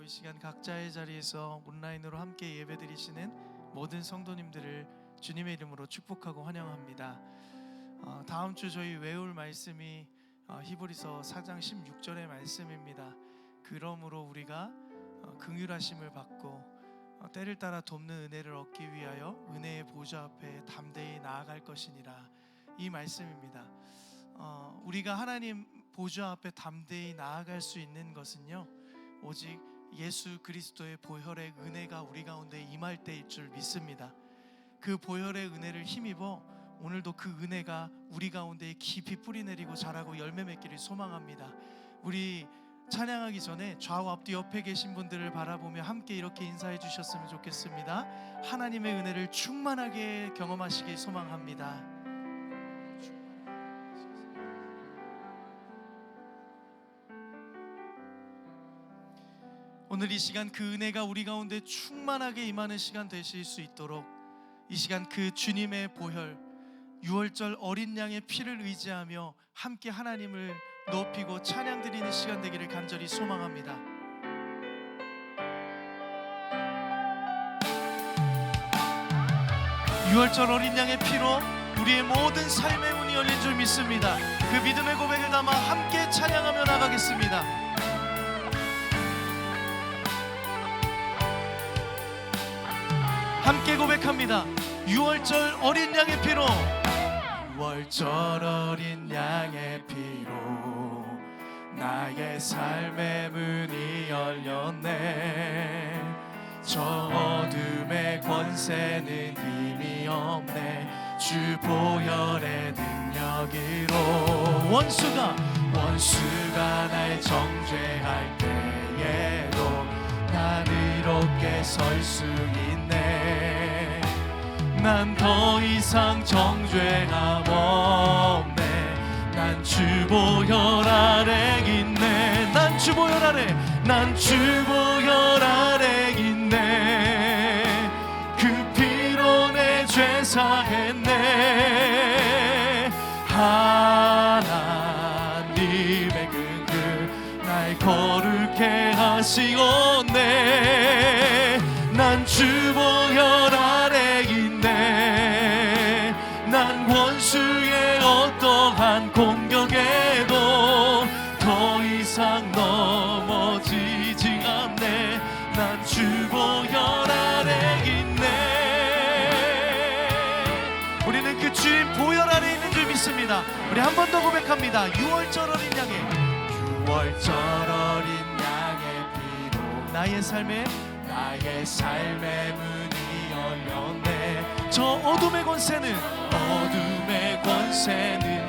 이 시간 각자의 자리에서 온라인으로 함께 예배드리시는 모든 성도님들을 주님의 이름으로 축복하고 환영합니다. 다음 주 저희 외울 말씀이 히브리서 4장 16절의 말씀입니다. 그러므로 우리가 긍휼하심을 받고 때를 따라 돕는 은혜를 얻기 위하여 은혜의 보좌 앞에 담대히 나아갈 것이니라. 이 말씀입니다. 우리가 하나님 보좌 앞에 담대히 나아갈 수 있는 것은요, 오직 예수 그리스도의 보혈의 은혜가 우리 가운데 임할 때일 줄 믿습니다. 그 보혈의 은혜를 힘입어 오늘도 그 은혜가 우리 가운데 깊이 뿌리내리고 자라고 열매 맺기를 소망합니다. 우리 찬양하기 전에 좌우 앞뒤 옆에 계신 분들을 바라보며 함께 이렇게 인사해 주셨으면 좋겠습니다. 하나님의 은혜를 충만하게 경험하시길 소망합니다. 오늘 이 시간 그 은혜가 우리 가운데 충만하게 임하는 시간 되실 수 있도록 이 시간 그 주님의 보혈, 유월절 어린 양의 피를 의지하며 함께 하나님을 높이고 찬양 드리는 시간 되기를 간절히 소망합니다. 유월절 어린 양의 피로 우리의 모든 삶의 문이 열린 줄 믿습니다. 그 믿음의 고백을 담아 함께 찬양하며 나가겠습니다. 함께 고백합니다. 유월절 어린 양의 피로, 유월절 어린 양의 피로 나의 삶의 문이 열렸네. 저 어둠의 권세는 힘이 없네. 주 보혈의 능력으로 원수가 날 정죄할 때에도 난 의롭게 설 수 있네. 난 더 이상 정죄함 없네. 난 주 보혈 아래 있네. 난 주 보혈 아래 있네. 그 피로 내 죄 사했네. 하나님의 긍휼 날 거룩해 하시었네. 난 주 보혈 아래 있네. 난 원수의 어떠한 공격에도 더 이상 넘어지지 않네. 난 주 보혈 아래 있네. 우리는 그 주인 보혈 아래 있는 줄 믿습니다. 우리 한 번 더 고백합니다. 유월절 어린 양의 피로 나의 삶의 문이 열렸네. 저 어둠의 권세는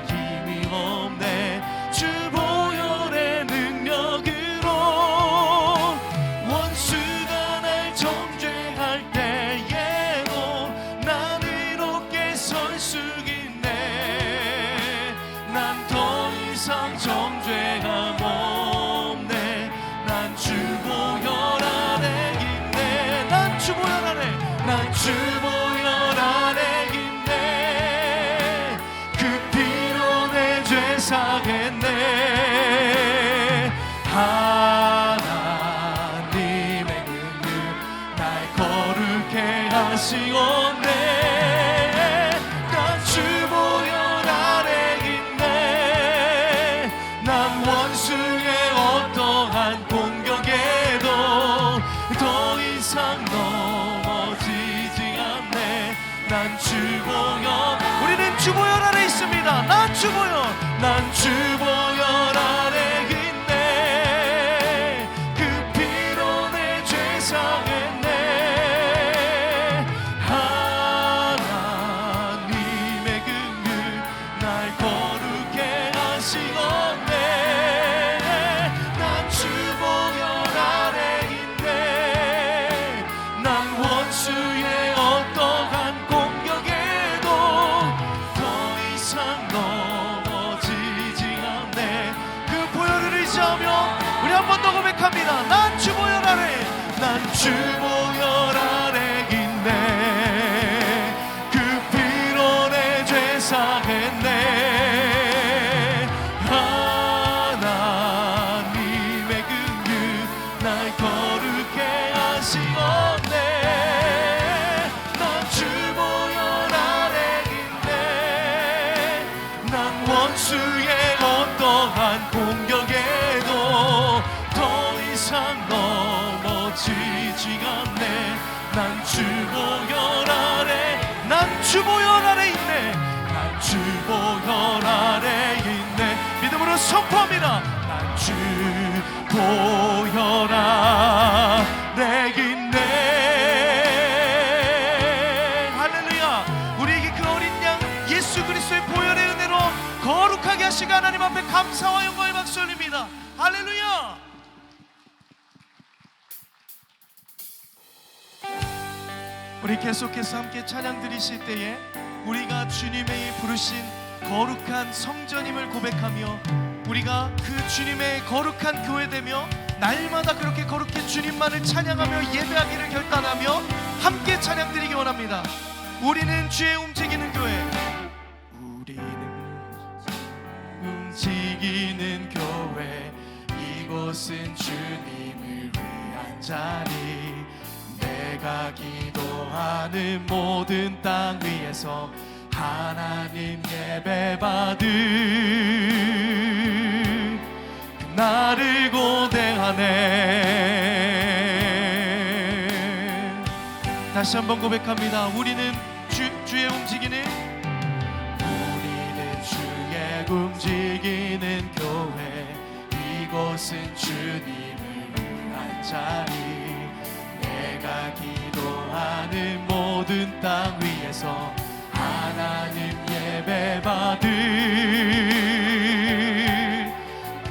힘이 없네. 주 보혈의 능력으로 원수가 날 정죄할 때에도 난 의롭게 설 수 있네. 난 더 이상 정죄함 없네. 난 주 보혈 아래 있네. 난 주 보혈 아래 있네. 그 피로 내 죄 사했네. 하나님의 긍휼 날 거룩해 하시었네. 난 주 보혈 아래 있네. 난 원수의 어떠한 공격에도 더 이상 넘어지지 않네. 난 주 보혈, 우리는 주 보혈 아래 있습니다. 난 주 보혈 아래 있네. 그 피로 내 죄 사했네. 하나님의 긍휼 날 거룩해 하시었네. 난 주 보혈 아래 있네. 난 원수의 어떠한 공격에도 더 이상 넘어지지 않네. 거룩하시옵네. 난 주 보혈 아래 있네. 난 원수의 어떠한 공격에도 더 이상 넘어지지 않네. 난 주 보혈 아래, 난 주 보혈 아래 있네. 난 주 보혈 아래 있네. 믿음으로 선포합니다. 난 주 보혈 아래 있네. 할렐루야. 우리에게 그 어린 양 예수 그리스도의 보혈의 은혜로 거룩하게 하시고 하나님 앞에 감사와 영광의 박수 올립니다. 할렐루야. 우리 계속해서 함께 찬양 드리실 때에 우리가 주님의 부르신 거룩한 성전임을 고백하며 우리가 그 주님의 거룩한 교회되며 날마다 그렇게 거룩히 주님만을 찬양하며 예배하기를 결단하며 함께 찬양 드리기 원합니다. 우리는 주의 움직이는 교회, 우리는 움직이는 교회, 이곳은 주님을 위한 자리. 내가 기도하는 모든 땅 위에서 하나님 예배받을 나를 고대하네. 다시 한번 고백합니다. 우리는 주의 움직이는, 우리는 주의 움직이는 교회, 이곳은 주님을 위한 자리. 내가 기도하는 모든 땅 위에서 하나님 예배받을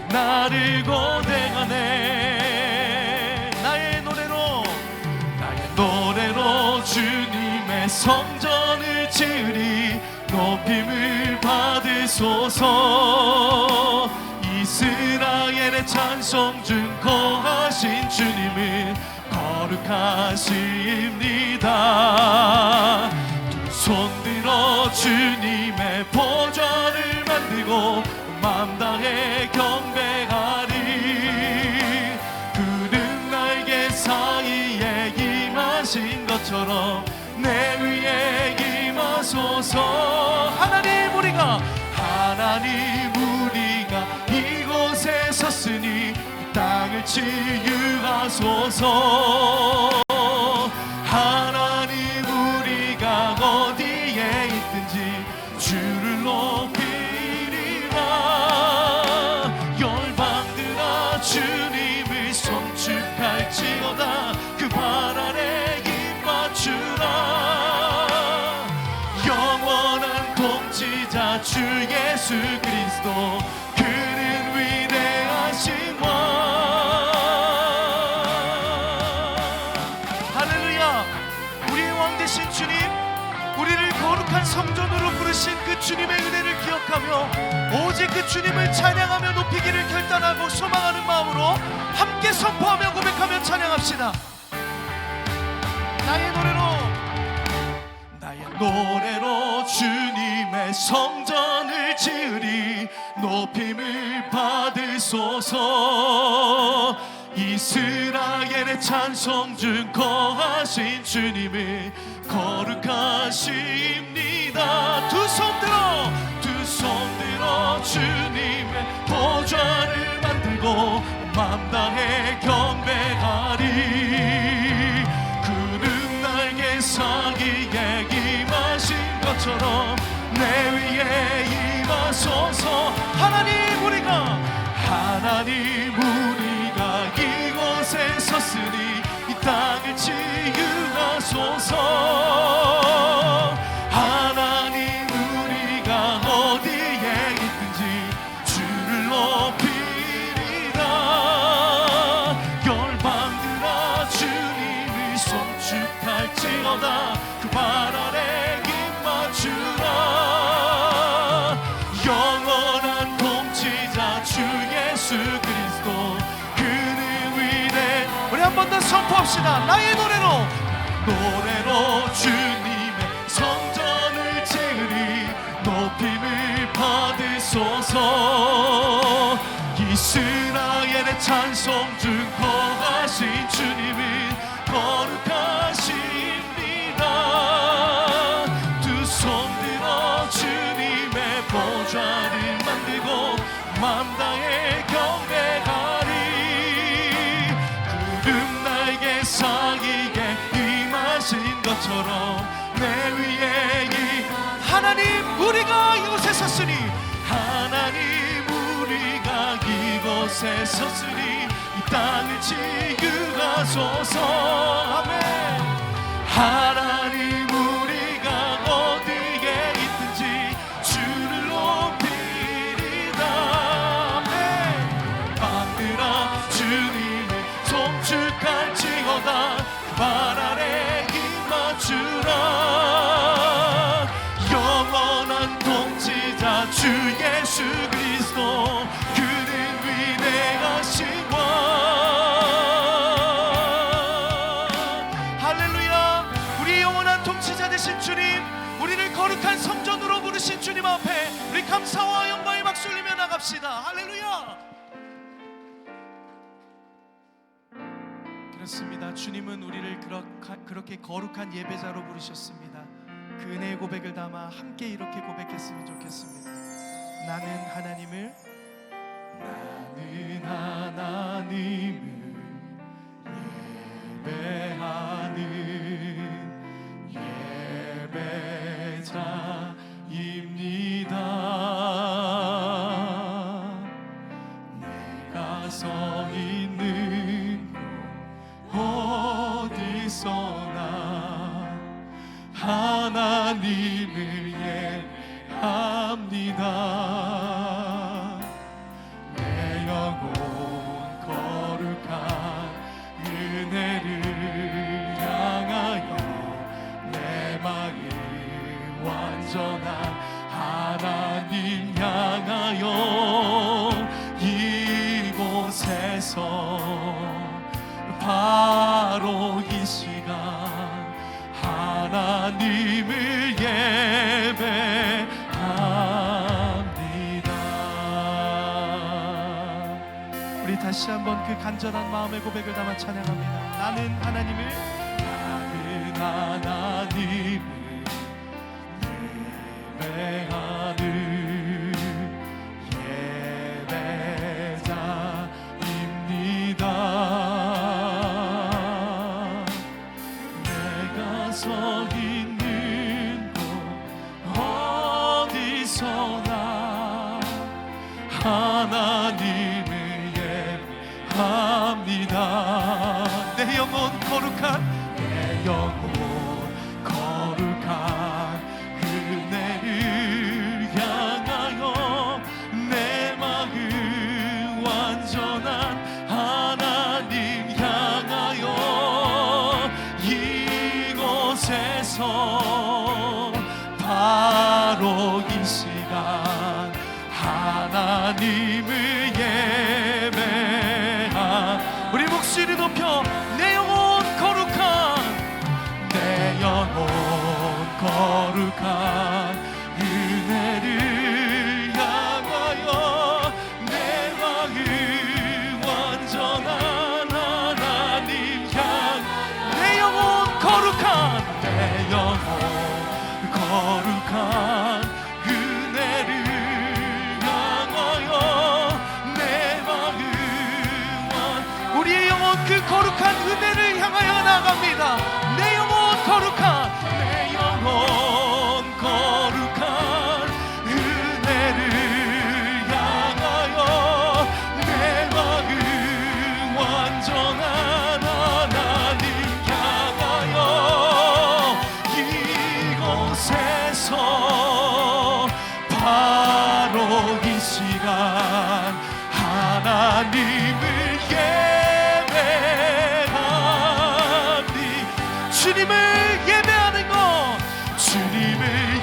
나를 고대하네. 나의 노래로 주님의 성전을 지으리. 높임을 받으소서. 이스라엘의 찬송 중 거하신 주님은 거룩하십니다. 두 손 들어 주님의 보좌를 만들고 맘 다해 경배하리. 그는 날개 사이에 임하신 것처럼 내 위에 임하소서. 하나님 우리가 이곳에 섰으니 이 땅을 치유하소서. 하나님 우리가 어디에 있든지 주를 높이리라. 열방들아 주님을 송축할지어다. 그 발 아래 입 맞추라. 영원한 통치자 주 예수 그리스도, 그는 위대하신 왕. 할렐루야. 우리의 왕 되신 주님, 우리를 거룩한 성전으로 부르신 그 주님의 은혜를 기억하며 오직 그 주님을 찬양하며 높이기를 결단하고 소망하는 마음으로 함께 선포하며 고백하며 찬양합시다. 나의 노래로 주님의 성전을 지으리. 높임을 받으소서. 이스라엘의 찬송 중 거하신 주님을 거룩하십니다. 두 손 들어 주님의 보좌를 만들고 맘 다해 경배하리. 그는 날개 사이에 임하신 것처럼 내 위에 임하소서. 하나님 우리가 이곳에 섰으니 이 땅을 치유하소서. 하나님 우리가 어디에 있든지 주를 높이리라. 열방들아 주님을 송축할지어다. 그 발 아래 입 맞추라. 영원한 통치자 주 예수 그리스도, 그는 위대. 우리 한 번 더 선포합시다. 나의 노래로 주님의 성전을 지으리. 높임을 받으소서. 이스라엘의 찬송 중 거하신 주님은 나에게 사기게 임하신 것처럼 내 위에 이 하나님 우리가 이곳에 섰으니 하나님 우리가 이곳에 섰으니 이 땅을 치유하소서. 아멘. 하나님 우리가 어디에 있든지 주를 높이리다. 아멘. 밤들아 주님을 송축할지어다. 발 아래 임하주라. 영원한 통치자 주 예수 그리스도 그는 위대하신 왕. 할렐루야. 우리 영원한 통치자 되신 주님, 우리를 거룩한 성전으로 부르신 주님 앞에 우리 감사와 영광의 박수 올리며 나갑시다. 할렐루야. 그렇습니다. 주님은 우리를 그렇게 거룩한 예배자로 부르셨습니다. 그 은혜의 고백을 담아 함께 이렇게 고백했으면 좋겠습니다. 나는 하나님을 예배하는 예배자입니다. 내가 서 있는 곳 어디서나 하나님을 예배합니다. 내 영혼 거룩한 은혜를 향하여 내 마음 완전한 하나님 향하여 이곳에서 바로 이 시간 하나님을 예배합니다. 우리 다시 한번 그 간절한 마음의 고백을 담아 찬양합니다. 나는 하나님을 예배하는 예배자입니다. 내가 서 있는 곳 어디서나 하나님을 예배합니다. 내 영혼 거룩한 은혜를 향하여 내 마음 완전한 하나님 향하여 이곳에서 바로 이 시간 하나님을 예배하. 우리 목소리 높여 내 영혼 거룩한 은혜를 향하여 내 마음 완전한 하나님 향. 내 영혼 거룩한 은혜를 향하여 내 마음 우리의 영혼 그 거룩한 은혜를 향하여 나갑니다. 내 영혼 거룩한 은혜를 향하여 내 마음 완전한 하나님 향하여 이곳에서 바로 이 시간 하나님을 예배하니. 주님을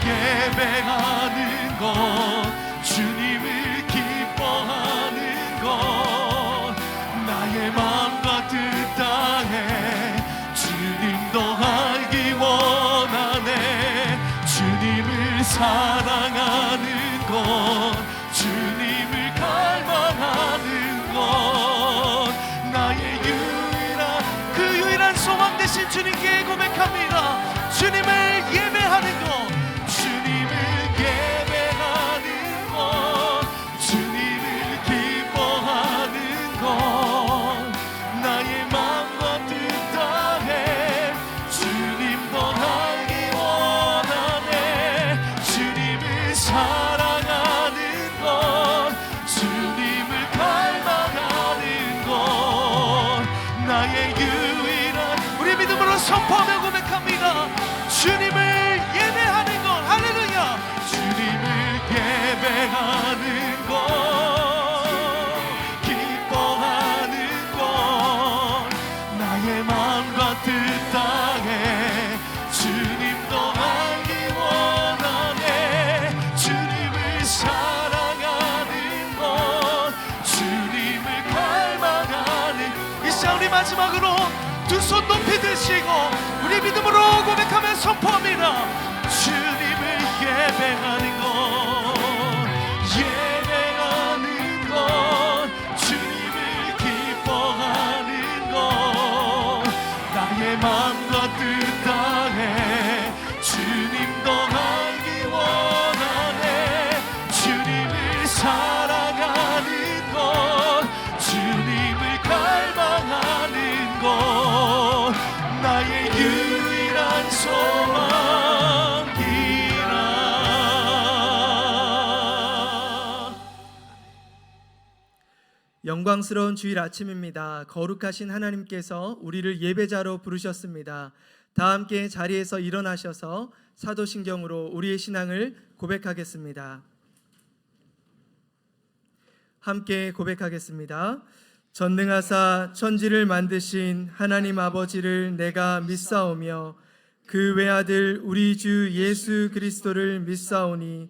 예배하는 것, 주님을 기뻐하는 것, 나의 마음과 뜻 다해 주님도 알기 원하네. 주님을 사랑하는 것, 주님을 갈망하는 것, 나의 유일한 소망 되신 주님께 고백합니다. 주님을 예배하는 것, 주님을 예배하는 것, 주님을 기뻐하는 것, 나의 마음과 나의 유일한, 우리 믿음으로 선포하며 고백합니다. 주님을 예배하는 것, 할렐루야. 주님을 예배하는 것, 기뻐하는 것, 나의 마음과 뜻 다해 주님도 알기 원하네. 주님을 사랑하는 것, 주님을 갈망하는, 이 시간 우리 마지막으로 두 손 높이 드시고 우리 믿음으로 고백하며 선포합니다. 주님을 예배하는 것, 예배하는 것, 주님을 기뻐하는 것, 나의 마음과 뜻 다해 주님도 알기 원하네. 주님을 사랑하는 것, 주님을 갈망하는 것, 나의 유일한 소망이라. 영광스러운 주일 아침입니다. 거룩하신 하나님께서 우리를 예배자로 부르셨습니다. 다 함께 자리에서 일어나셔서 사도신경으로 우리의 신앙을 고백하겠습니다. 함께 고백하겠습니다. 전능하사 천지를 만드신 하나님 아버지를 내가 믿사오며 그 외아들 우리 주 예수 그리스도를 믿사오니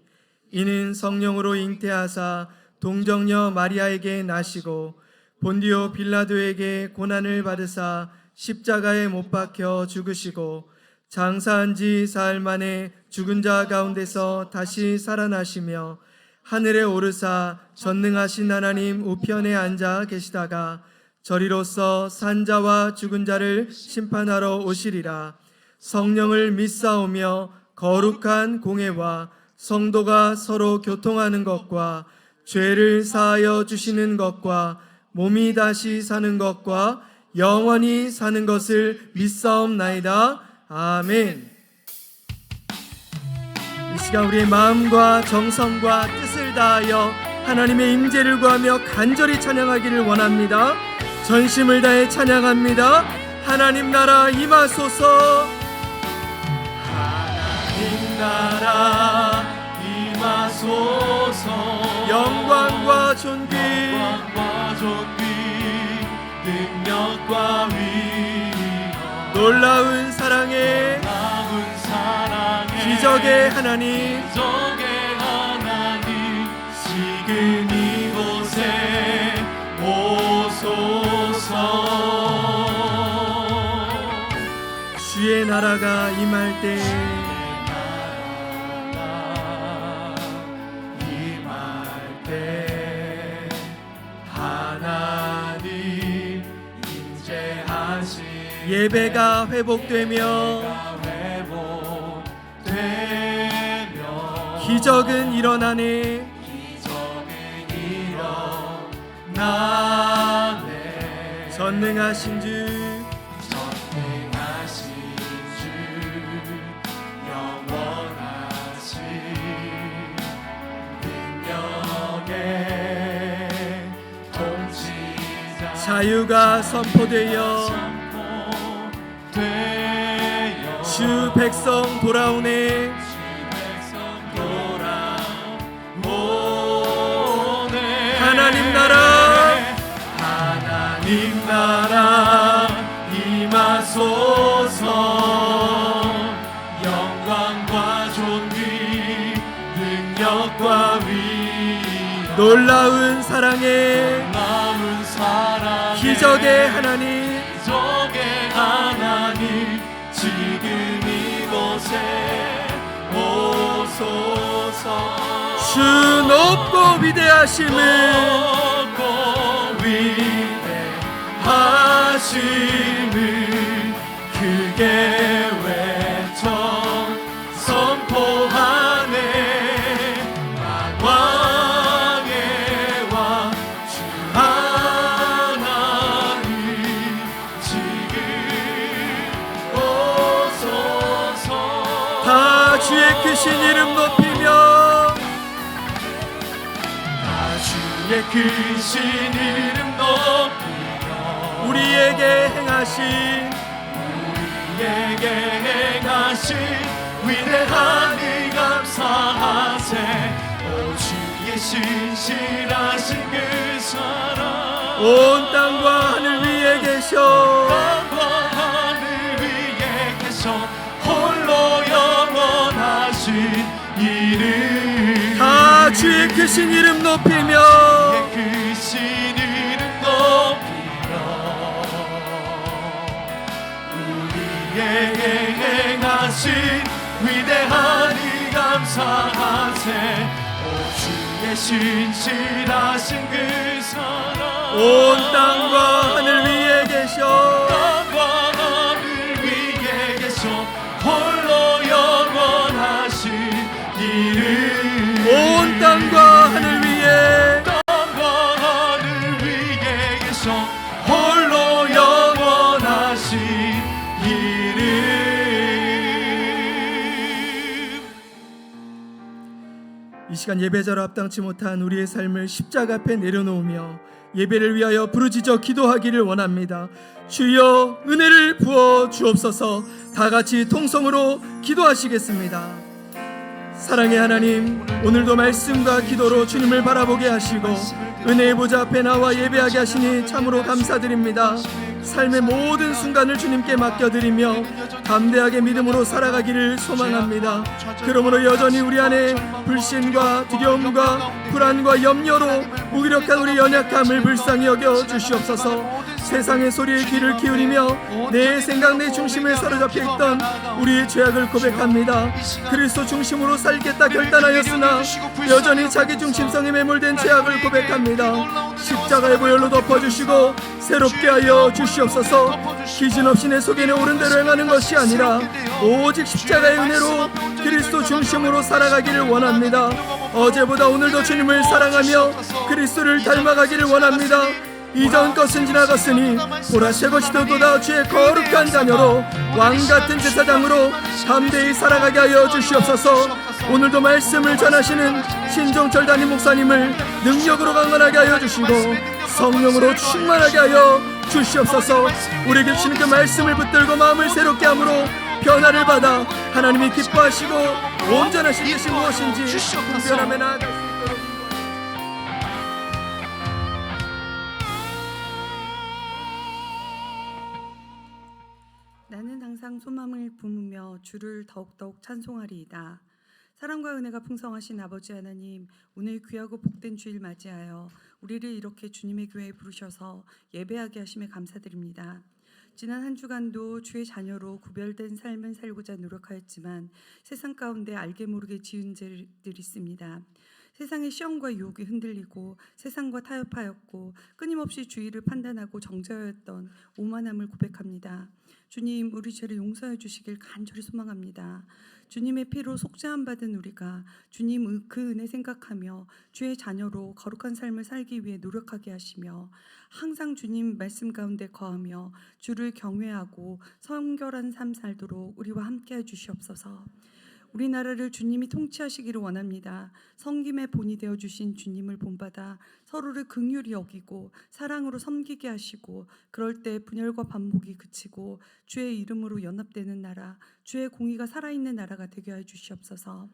이는 성령으로 잉태하사 동정녀 마리아에게 나시고 본디오 빌라도에게 고난을 받으사 십자가에 못 박혀 죽으시고 장사한 지 사흘 만에 죽은 자 가운데서 다시 살아나시며 하늘에 오르사 전능하신 하나님 우편에 앉아 계시다가 저리로서 산 자와 죽은 자를 심판하러 오시리라. 성령을 믿사오며 거룩한 공회와 성도가 서로 교통하는 것과 죄를 사하여 주시는 것과 몸이 다시 사는 것과 영원히 사는 것을 믿사옵나이다. 아멘. 이 시간 우리의 마음과 정성과 뜻을 다하여 하나님의 임재를 구하며 간절히 찬양하기를 원합니다. 전심을 다해 찬양합니다. 하나님 나라 임하소서. 하나님 나라 임하소서. 영광과 존귀, 능력과 위엄, 놀라운 사랑의 기적의 하나님, 지금 이곳에 오소서. 주의 나라가 임할 때 하나님 임재하시. 예배가 회복되며 기적은 일어나네. 전능하신 주, 영원하신 능력의 통치자. 자유가 선포되어 주 백성 돌아오네. 하나님 나라 임하소서. 영광과 존귀 능력과 위엄, 놀라운 사랑의 기적의 하나님, 지금 이곳에 오소서. 주 높고 위대하심을 크게 외쳐 선포하네. 만왕의 왕 주 하나님 지금 오소서. 다 주의 크신 이름 높이며 크신 이름 높이며 우리에게 행하신 위대한 일 감사하세. 오 주의 신실하신 그 사랑 온 땅과 하늘 위에 계셔 땅과 하늘 위에 계셔 홀로 영원하신 이름 다 주의 크신 이름 높이며 크신 이름 높이며 우리에게 행하신 위대한 일 감사하세. 오 주의 신실하신 그 사랑 온 땅과 하늘 위에 계셔 땅과 하늘 위에 계셔 홀로 영원하신 이름 온 땅과 하늘 위에 땅과 하늘 위에 계셔 홀로 영원하신 이름. 이 시간 예배자로 합당치 못한 우리의 삶을 십자가 앞에 내려놓으며 예배를 위하여 부르짖어 기도하기를 원합니다. 주여 은혜를 부어 주옵소서. 다 같이 통성으로 기도하시겠습니다. 사랑의 하나님, 오늘도 말씀과 기도로 주님을 바라보게 하시고 은혜의 보좌 앞에 나와 예배하게 하시니 참으로 감사드립니다. 삶의 모든 순간을 주님께 맡겨드리며 담대하게 믿음으로 살아가기를 소망합니다. 그러므로 여전히 우리 안에 불신과 두려움과 불안과 염려로 무기력한 우리 연약함을 불쌍히 여겨 주시옵소서. 세상의 소리에 귀를 기울이며 내 생각 내 중심에 사로잡혀 있던 우리의 죄악을 고백합니다. 그리스도 중심으로 살겠다 결단하였으나 여전히 자기 중심성에 매몰된 죄악을 고백합니다. 십자가의 보혈로 덮어주시고 새롭게 하여 주시옵소서. 기준 없이 내 속에 오른 대로 행하는 것이 아니라 오직 십자가의 은혜로 그리스도 중심으로 살아가기를 원합니다. 어제보다 오늘도 주님을 사랑하며 그리스도를 닮아가기를 원합니다. 이전 것은 지나갔으니 보라 새 것이 되도다. 주의 거룩한 자녀로 왕같은 제사장으로 담대히 살아가게 하여 주시옵소서. 오늘도 말씀을 전하시는 신종철 담임 목사님을 능력으로 강건하게 하여 주시고 성령으로 충만하게 하여 주시옵소서. 우리에게 주시는 그 말씀을 붙들고 마음을 새롭게 함으로 변화를 받아 하나님이 기뻐하시고 온전하신 것이 무엇인지 분별함에 나아갈 수 있도록. 나는 항상 소망을 품으며 주를 더욱더욱 찬송하리이다. 사랑과 은혜가 풍성하신 아버지 하나님, 오늘 귀하고 복된 주일 맞이하여 우리를 이렇게 주님의 교회에 부르셔서 예배하게 하심에 감사드립니다. 지난 한 주간도 주의 자녀로 구별된 삶을 살고자 노력하였지만 세상 가운데 알게 모르게 지은 죄들이 있습니다. 세상의 시험과 유혹이 흔들리고 세상과 타협하였고 끊임없이 주의를 판단하고 정죄하였던 오만함을 고백합니다. 주님, 우리 죄를 용서해 주시길 간절히 소망합니다. 주님의 피로 속죄함 받은 우리가 주님 그 은혜 생각하며 주의 자녀로 거룩한 삶을 살기 위해 노력하게 하시며 항상 주님 말씀 가운데 거하며 주를 경외하고 성결한 삶 살도록 우리와 함께 해 주시옵소서. 우리나라를 주님이 통치하시기를 원합니다. 성김의 본이 되어주신 주님을 본받아 서로를 긍휼히 여기고 사랑으로 섬기게 하시고 그럴 때 분열과 반목이 그치고 주의 이름으로 연합되는 나라, 주의 공의가 살아있는 나라가 되게 해 주시옵소서.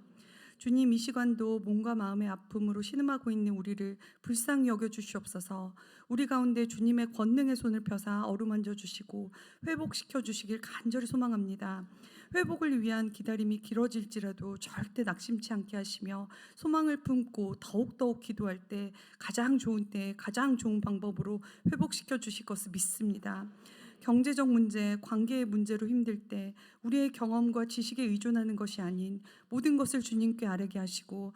주님, 이 시간도 몸과 마음의 아픔으로 신음하고 있는 우리를 불쌍히 여겨 주시옵소서. 우리 가운데 주님의 권능의 손을 펴사 어루만져 주시고 회복시켜 주시길 간절히 소망합니다. 회복을 위한 기다림이 길어질지라도 절대 낙심치 않게 하시며 소망을 품고 더욱더욱 기도할 때 가장 좋은 때에 가장 좋은 방법으로 회복시켜 주실 것을 믿습니다. 경제적 문제, 관계의 문제로 힘들 때 우리의 경험과 지식에 의존하는 것이 아닌 모든 것을 주님께 아뢰게 하시고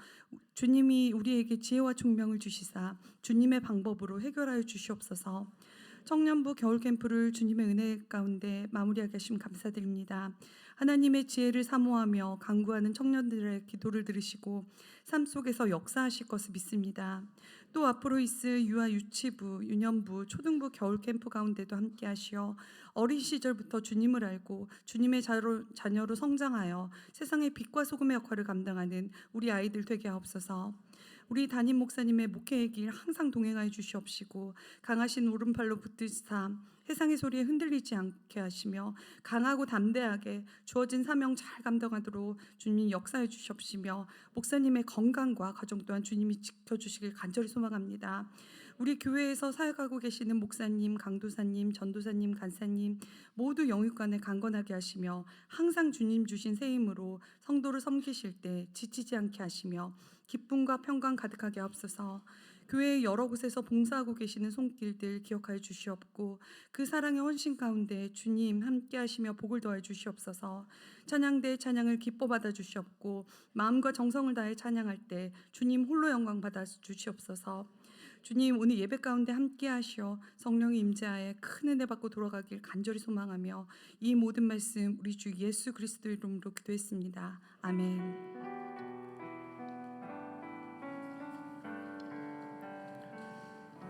주님이 우리에게 지혜와 총명을 주시사 주님의 방법으로 해결하여 주시옵소서. 청년부 겨울 캠프를 주님의 은혜 가운데 마무리하게 하심 감사드립니다. 하나님의 지혜를 사모하며 간구하는 청년들의 기도를 들으시고 삶 속에서 역사하실 것을 믿습니다. 또 앞으로 있을 유아 유치부, 유년부, 초등부 겨울 캠프 가운데도 함께 하시어 어린 시절부터 주님을 알고 주님의 자녀로 성장하여 세상의 빛과 소금의 역할을 감당하는 우리 아이들 되게 하옵소서. 우리 담임 목사님의 목회의 길 항상 동행하여 주시옵시고 강하신 오른팔로 붙드사 세상의 소리에 흔들리지 않게 하시며 강하고 담대하게 주어진 사명 잘 감당하도록 주님 역사해 주시옵시며 목사님의 건강과 가정 또한 주님이 지켜주시길 간절히 소망합니다. 우리 교회에서 사역하고 계시는 목사님, 강도사님, 전도사님, 간사님 모두 영육간에 강건하게 하시며 항상 주님 주신 새 힘으로 성도를 섬기실 때 지치지 않게 하시며 기쁨과 평강 가득하게 하옵소서. 교회의 여러 곳에서 봉사하고 계시는 손길들 기억하여 주시옵고 그 사랑의 헌신 가운데 주님 함께 하시며 복을 더해 주시옵소서. 찬양대의 찬양을 기뻐 받아 주시옵고 마음과 정성을 다해 찬양할 때 주님 홀로 영광 받아 주시옵소서. 주님 오늘 예배 가운데 함께 하시어 성령의 임재하에 큰 은혜 받고 돌아가길 간절히 소망하며 이 모든 말씀 우리 주 예수 그리스도 이름으로 기도했습니다. 아멘.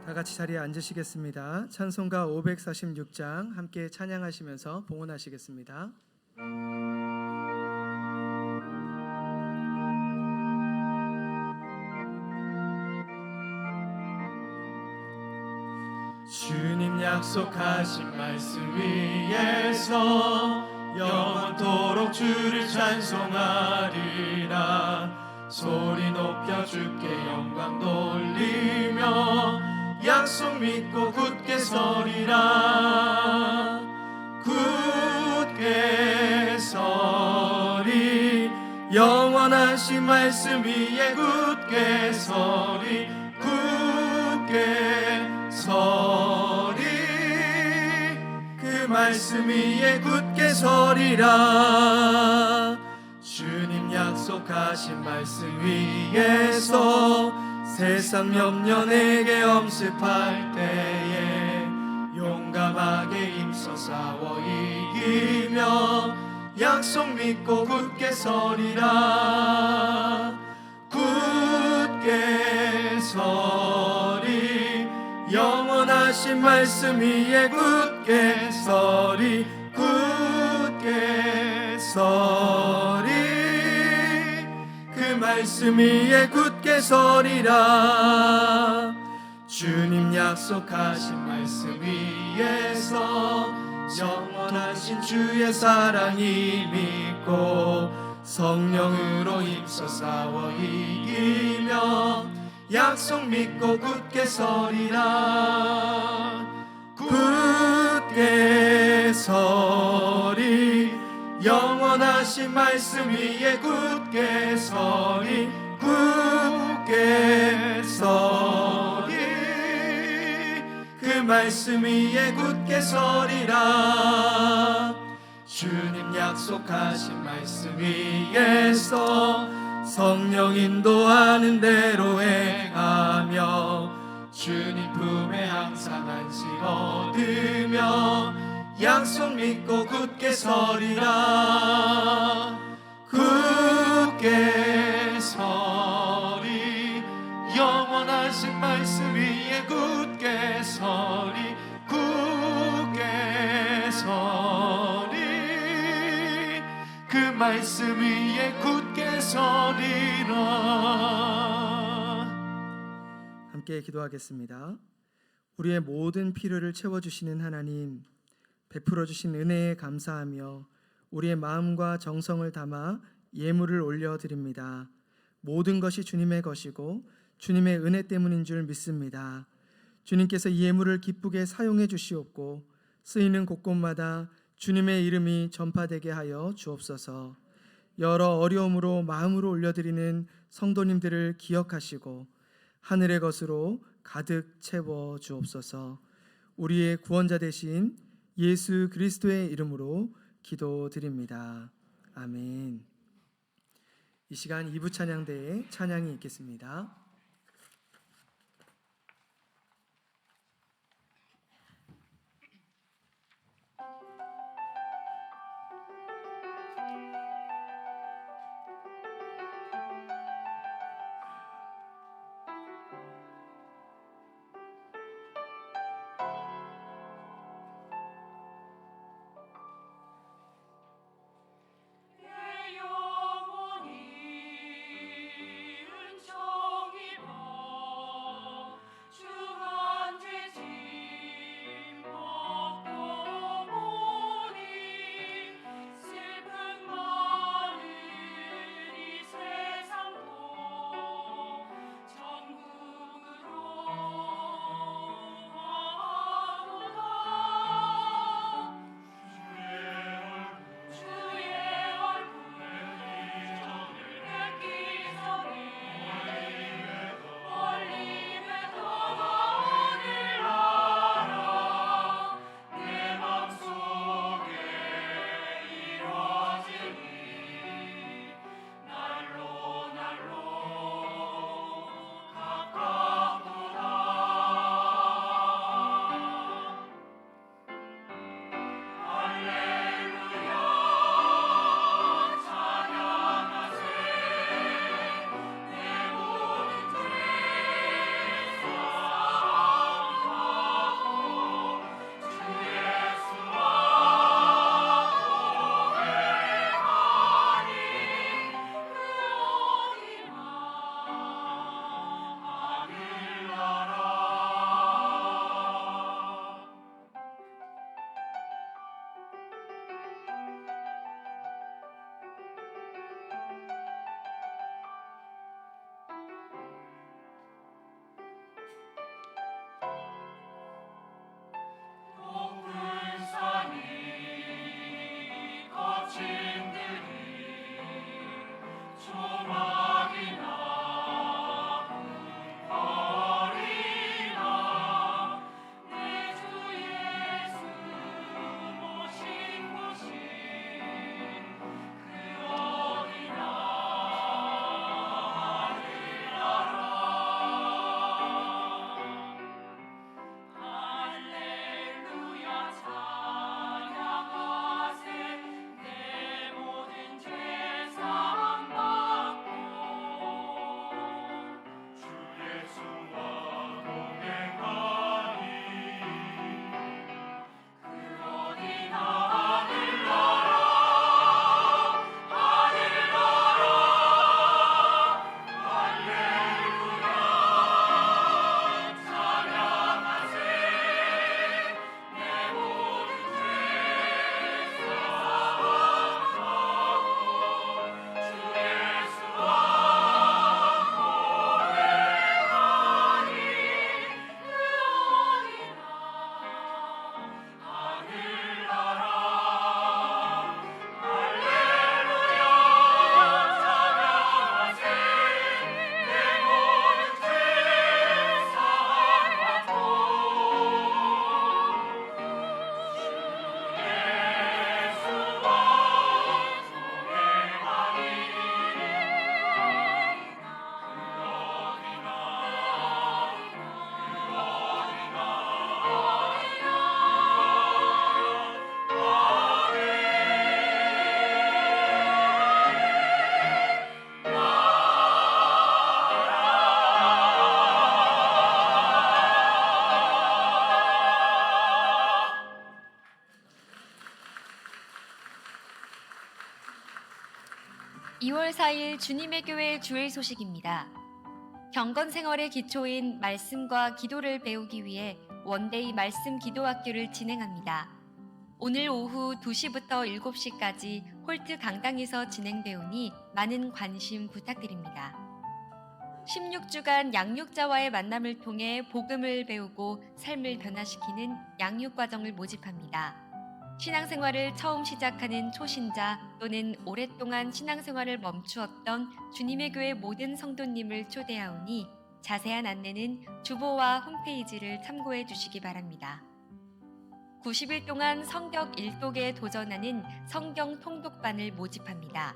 다 같이 자리에 앉으시겠습니다. 찬송가 546장 함께 찬양하시면서 봉헌하시겠습니다. 주님 약속하신 말씀 위에서 영원토록 주를 찬송하리라. 소리 높여 주께 영광 돌리며 약속 믿고 굳게 서리라. 굳게 서리 영원하신 말씀 위에 굳게 서리. 굳게 서리 그 말씀 위에 굳게 서리라. 주님 약속하신 말씀 위에서 세상 염려 내게 엄습할 때에 용감하게 힘써 싸워 이기며 약속 믿고 굳게 서리라. 굳게 서리 영원하신 말씀 위에 굳게 서리. 굳게 서리 그 말씀 위에 굳게 서리라. 주님 약속하신 말씀 위에서 영원하신 주의 사랑이 믿고 성령으로 힘써 싸워 이기며 약속 믿고 굳게 서리라. 굳게 서리 영원하신 말씀 위에 굳게 서리. 굳게 서리 그 말씀 위에 굳게 서리라. 주님 약속하신 말씀 위에서 성령 인도하는 대로 행하며 주님 품에 항상 안식 얻으며 약속 믿고 굳게 서리라. 굳게 서리 영원하신 말씀 위에 굳게 서리. 굳게 서리 그 말씀 위에 굳게 서리라. 함께 기도하겠습니다. 우리의 모든 필요를 채워주시는 하나님, 베풀어 주신 은혜에 감사하며 우리의 마음과 정성을 담아 예물을 올려드립니다. 모든 것이 주님의 것이고 주님의 은혜 때문인 줄 믿습니다. 주님께서 이 예물을 기쁘게 사용해 주시옵고 쓰이는 곳곳마다 주님의 이름이 전파되게 하여 주옵소서. 여러 어려움으로 마음으로 올려드리는 성도님들을 기억하시고 하늘의 것으로 가득 채워 주옵소서. 우리의 구원자 되신 예수 그리스도의 이름으로 기도드립니다. 아멘. 이 시간 2부 찬양대에 찬양이 있겠습니다. 내 영혼이 은총이 2월 4일 주님의 교회 주일 소식입니다. 경건 생활의 기초인 말씀과 기도를 배우기 위해 원데이 말씀 기도학교를 진행합니다. 오늘 오후 2시부터 7시까지 홀트 강당에서 진행되오니 많은 관심 부탁드립니다. 16주간 양육자와의 만남을 통해 복음을 배우고 삶을 변화시키는 양육과정을 모집합니다. 신앙생활을 처음 시작하는 초신자 또는 오랫동안 신앙생활을 멈추었던 주님의 교회 모든 성도님을 초대하오니 자세한 안내는 주보와 홈페이지를 참고해 주시기 바랍니다. 90일 동안 성경 일독에 도전하는 성경 통독반을 모집합니다.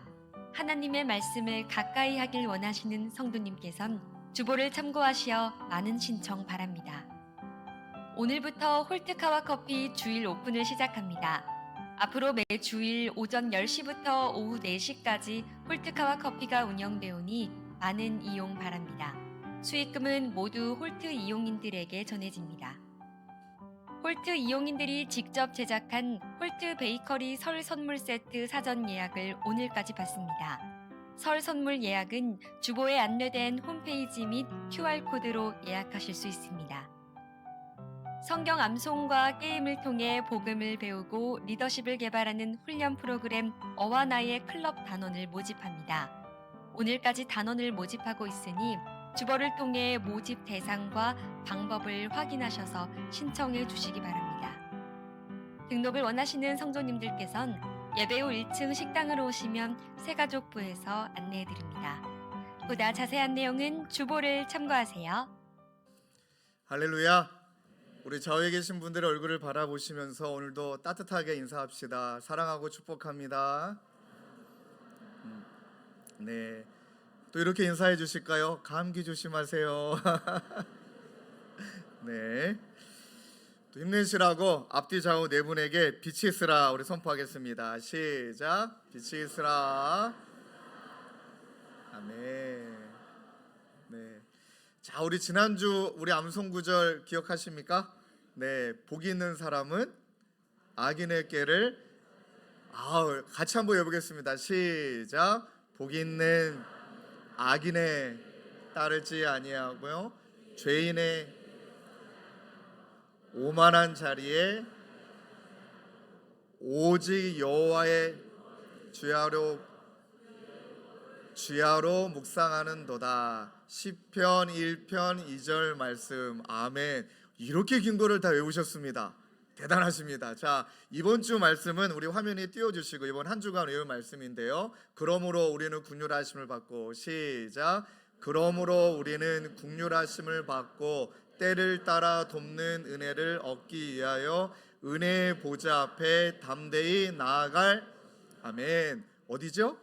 하나님의 말씀을 가까이 하길 원하시는 성도님께선 주보를 참고하시어 많은 신청 바랍니다. 오늘부터 홀트카와 커피 주일 오픈을 시작합니다. 앞으로 매 주일 오전 10시부터 오후 4시까지 홀트카와 커피가 운영되오니 많은 이용 바랍니다. 수익금은 모두 홀트 이용인들에게 전해집니다. 홀트 이용인들이 직접 제작한 홀트 베이커리 설 선물 세트 사전 예약을 오늘까지 받습니다. 설 선물 예약은 주보에 안내된 홈페이지 및 QR코드로 예약하실 수 있습니다. 성경 암송과 게임을 통해 복음을 배우고 리더십을 개발하는 훈련 프로그램 어와 나의 클럽 단원을 모집합니다. 오늘까지 단원을 모집하고 있으니 주보를 통해 모집 대상과 방법을 확인하셔서 신청해 주시기 바랍니다. 등록을 원하시는 성도님들께선 예배 후 1층 식당으로 오시면 새가족부에서 안내해 드립니다. 보다 자세한 내용은 주보를 참고하세요. 할렐루야. 우리 좌우에 계신 분들의 얼굴을 바라보시면서 오늘도 따뜻하게 인사합시다. 사랑하고 축복합니다. 네, 또 이렇게 인사해 주실까요? 감기 조심하세요. 네, 또 힘내시라고 앞뒤 좌우 네 분에게 빛이 있으라 우리 선포하겠습니다. 시작. 빛이 있으라. 아멘. 네. 자, 우리 지난주 우리 암송 구절 기억하십니까? 네, 복이 있는 사람은 악인의 꾀를 같이 한번 해보겠습니다. 시작. 복이 있는 악인의 따르지 아니하고요, 죄인의 오만한 자리에 오직 여호와의 주야로 묵상하는도다. 시편 1편 2절 말씀. 아멘. 이렇게 긴 거를 다 외우셨습니다. 대단하십니다. 자, 이번 주 말씀은 우리 화면에 띄워주시고 이번 한 주간 외운 말씀인데요. 그러므로 우리는 긍휼하심을 받고, 시작. 그러므로 우리는 긍휼하심을 받고 때를 따라 돕는 은혜를 얻기 위하여 은혜의 보좌 앞에 담대히 나아갈. 아멘. 어디죠?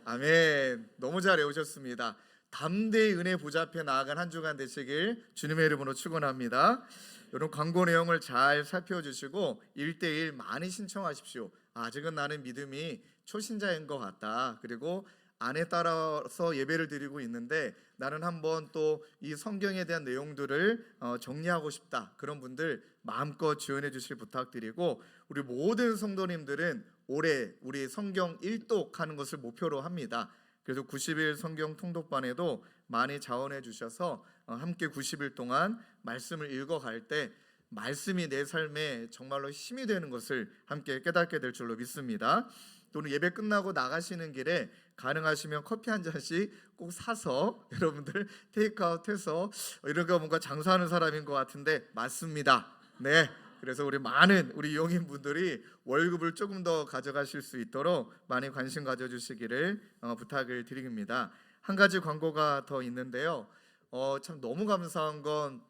아멘. 너무 잘 외우셨습니다. 담대히 은혜 보좌 앞에 나아간 한 주간 되시길 주님의 이름으로 축원합니다. 이런 광고 내용을 잘 살펴주시고 1대1 많이 신청하십시오. 아직은 나는 믿음이 초신자인 것 같다. 그리고 안에 따라서 예배를 드리고 있는데 나는 한번 또 이 성경에 대한 내용들을 정리하고 싶다. 그런 분들 마음껏 지원해 주실 부탁드리고, 우리 모든 성도님들은 올해 우리 성경 1독하는 것을 목표로 합니다. 그래서 90일 성경 통독반에도 많이 자원해 주셔서 함께 90일 동안 말씀을 읽어갈 때 말씀이 내 삶에 정말로 힘이 되는 것을 함께 깨닫게 될 줄로 믿습니다. 또는 예배 끝나고 나가시는 길에 가능하시면 커피 한 잔씩 꼭 사서 여러분들 테이크아웃해서, 이런 거 뭔가 장사하는 사람인 것 같은데 맞습니다. 네, 그래서 우리 많은 우리 이용인분들이 월급을 조금 더 가져가실 수 있도록 많이 관심 가져주시기를 부탁을 드립니다. 한 가지 광고가 더 있는데요. 참 너무 감사한 건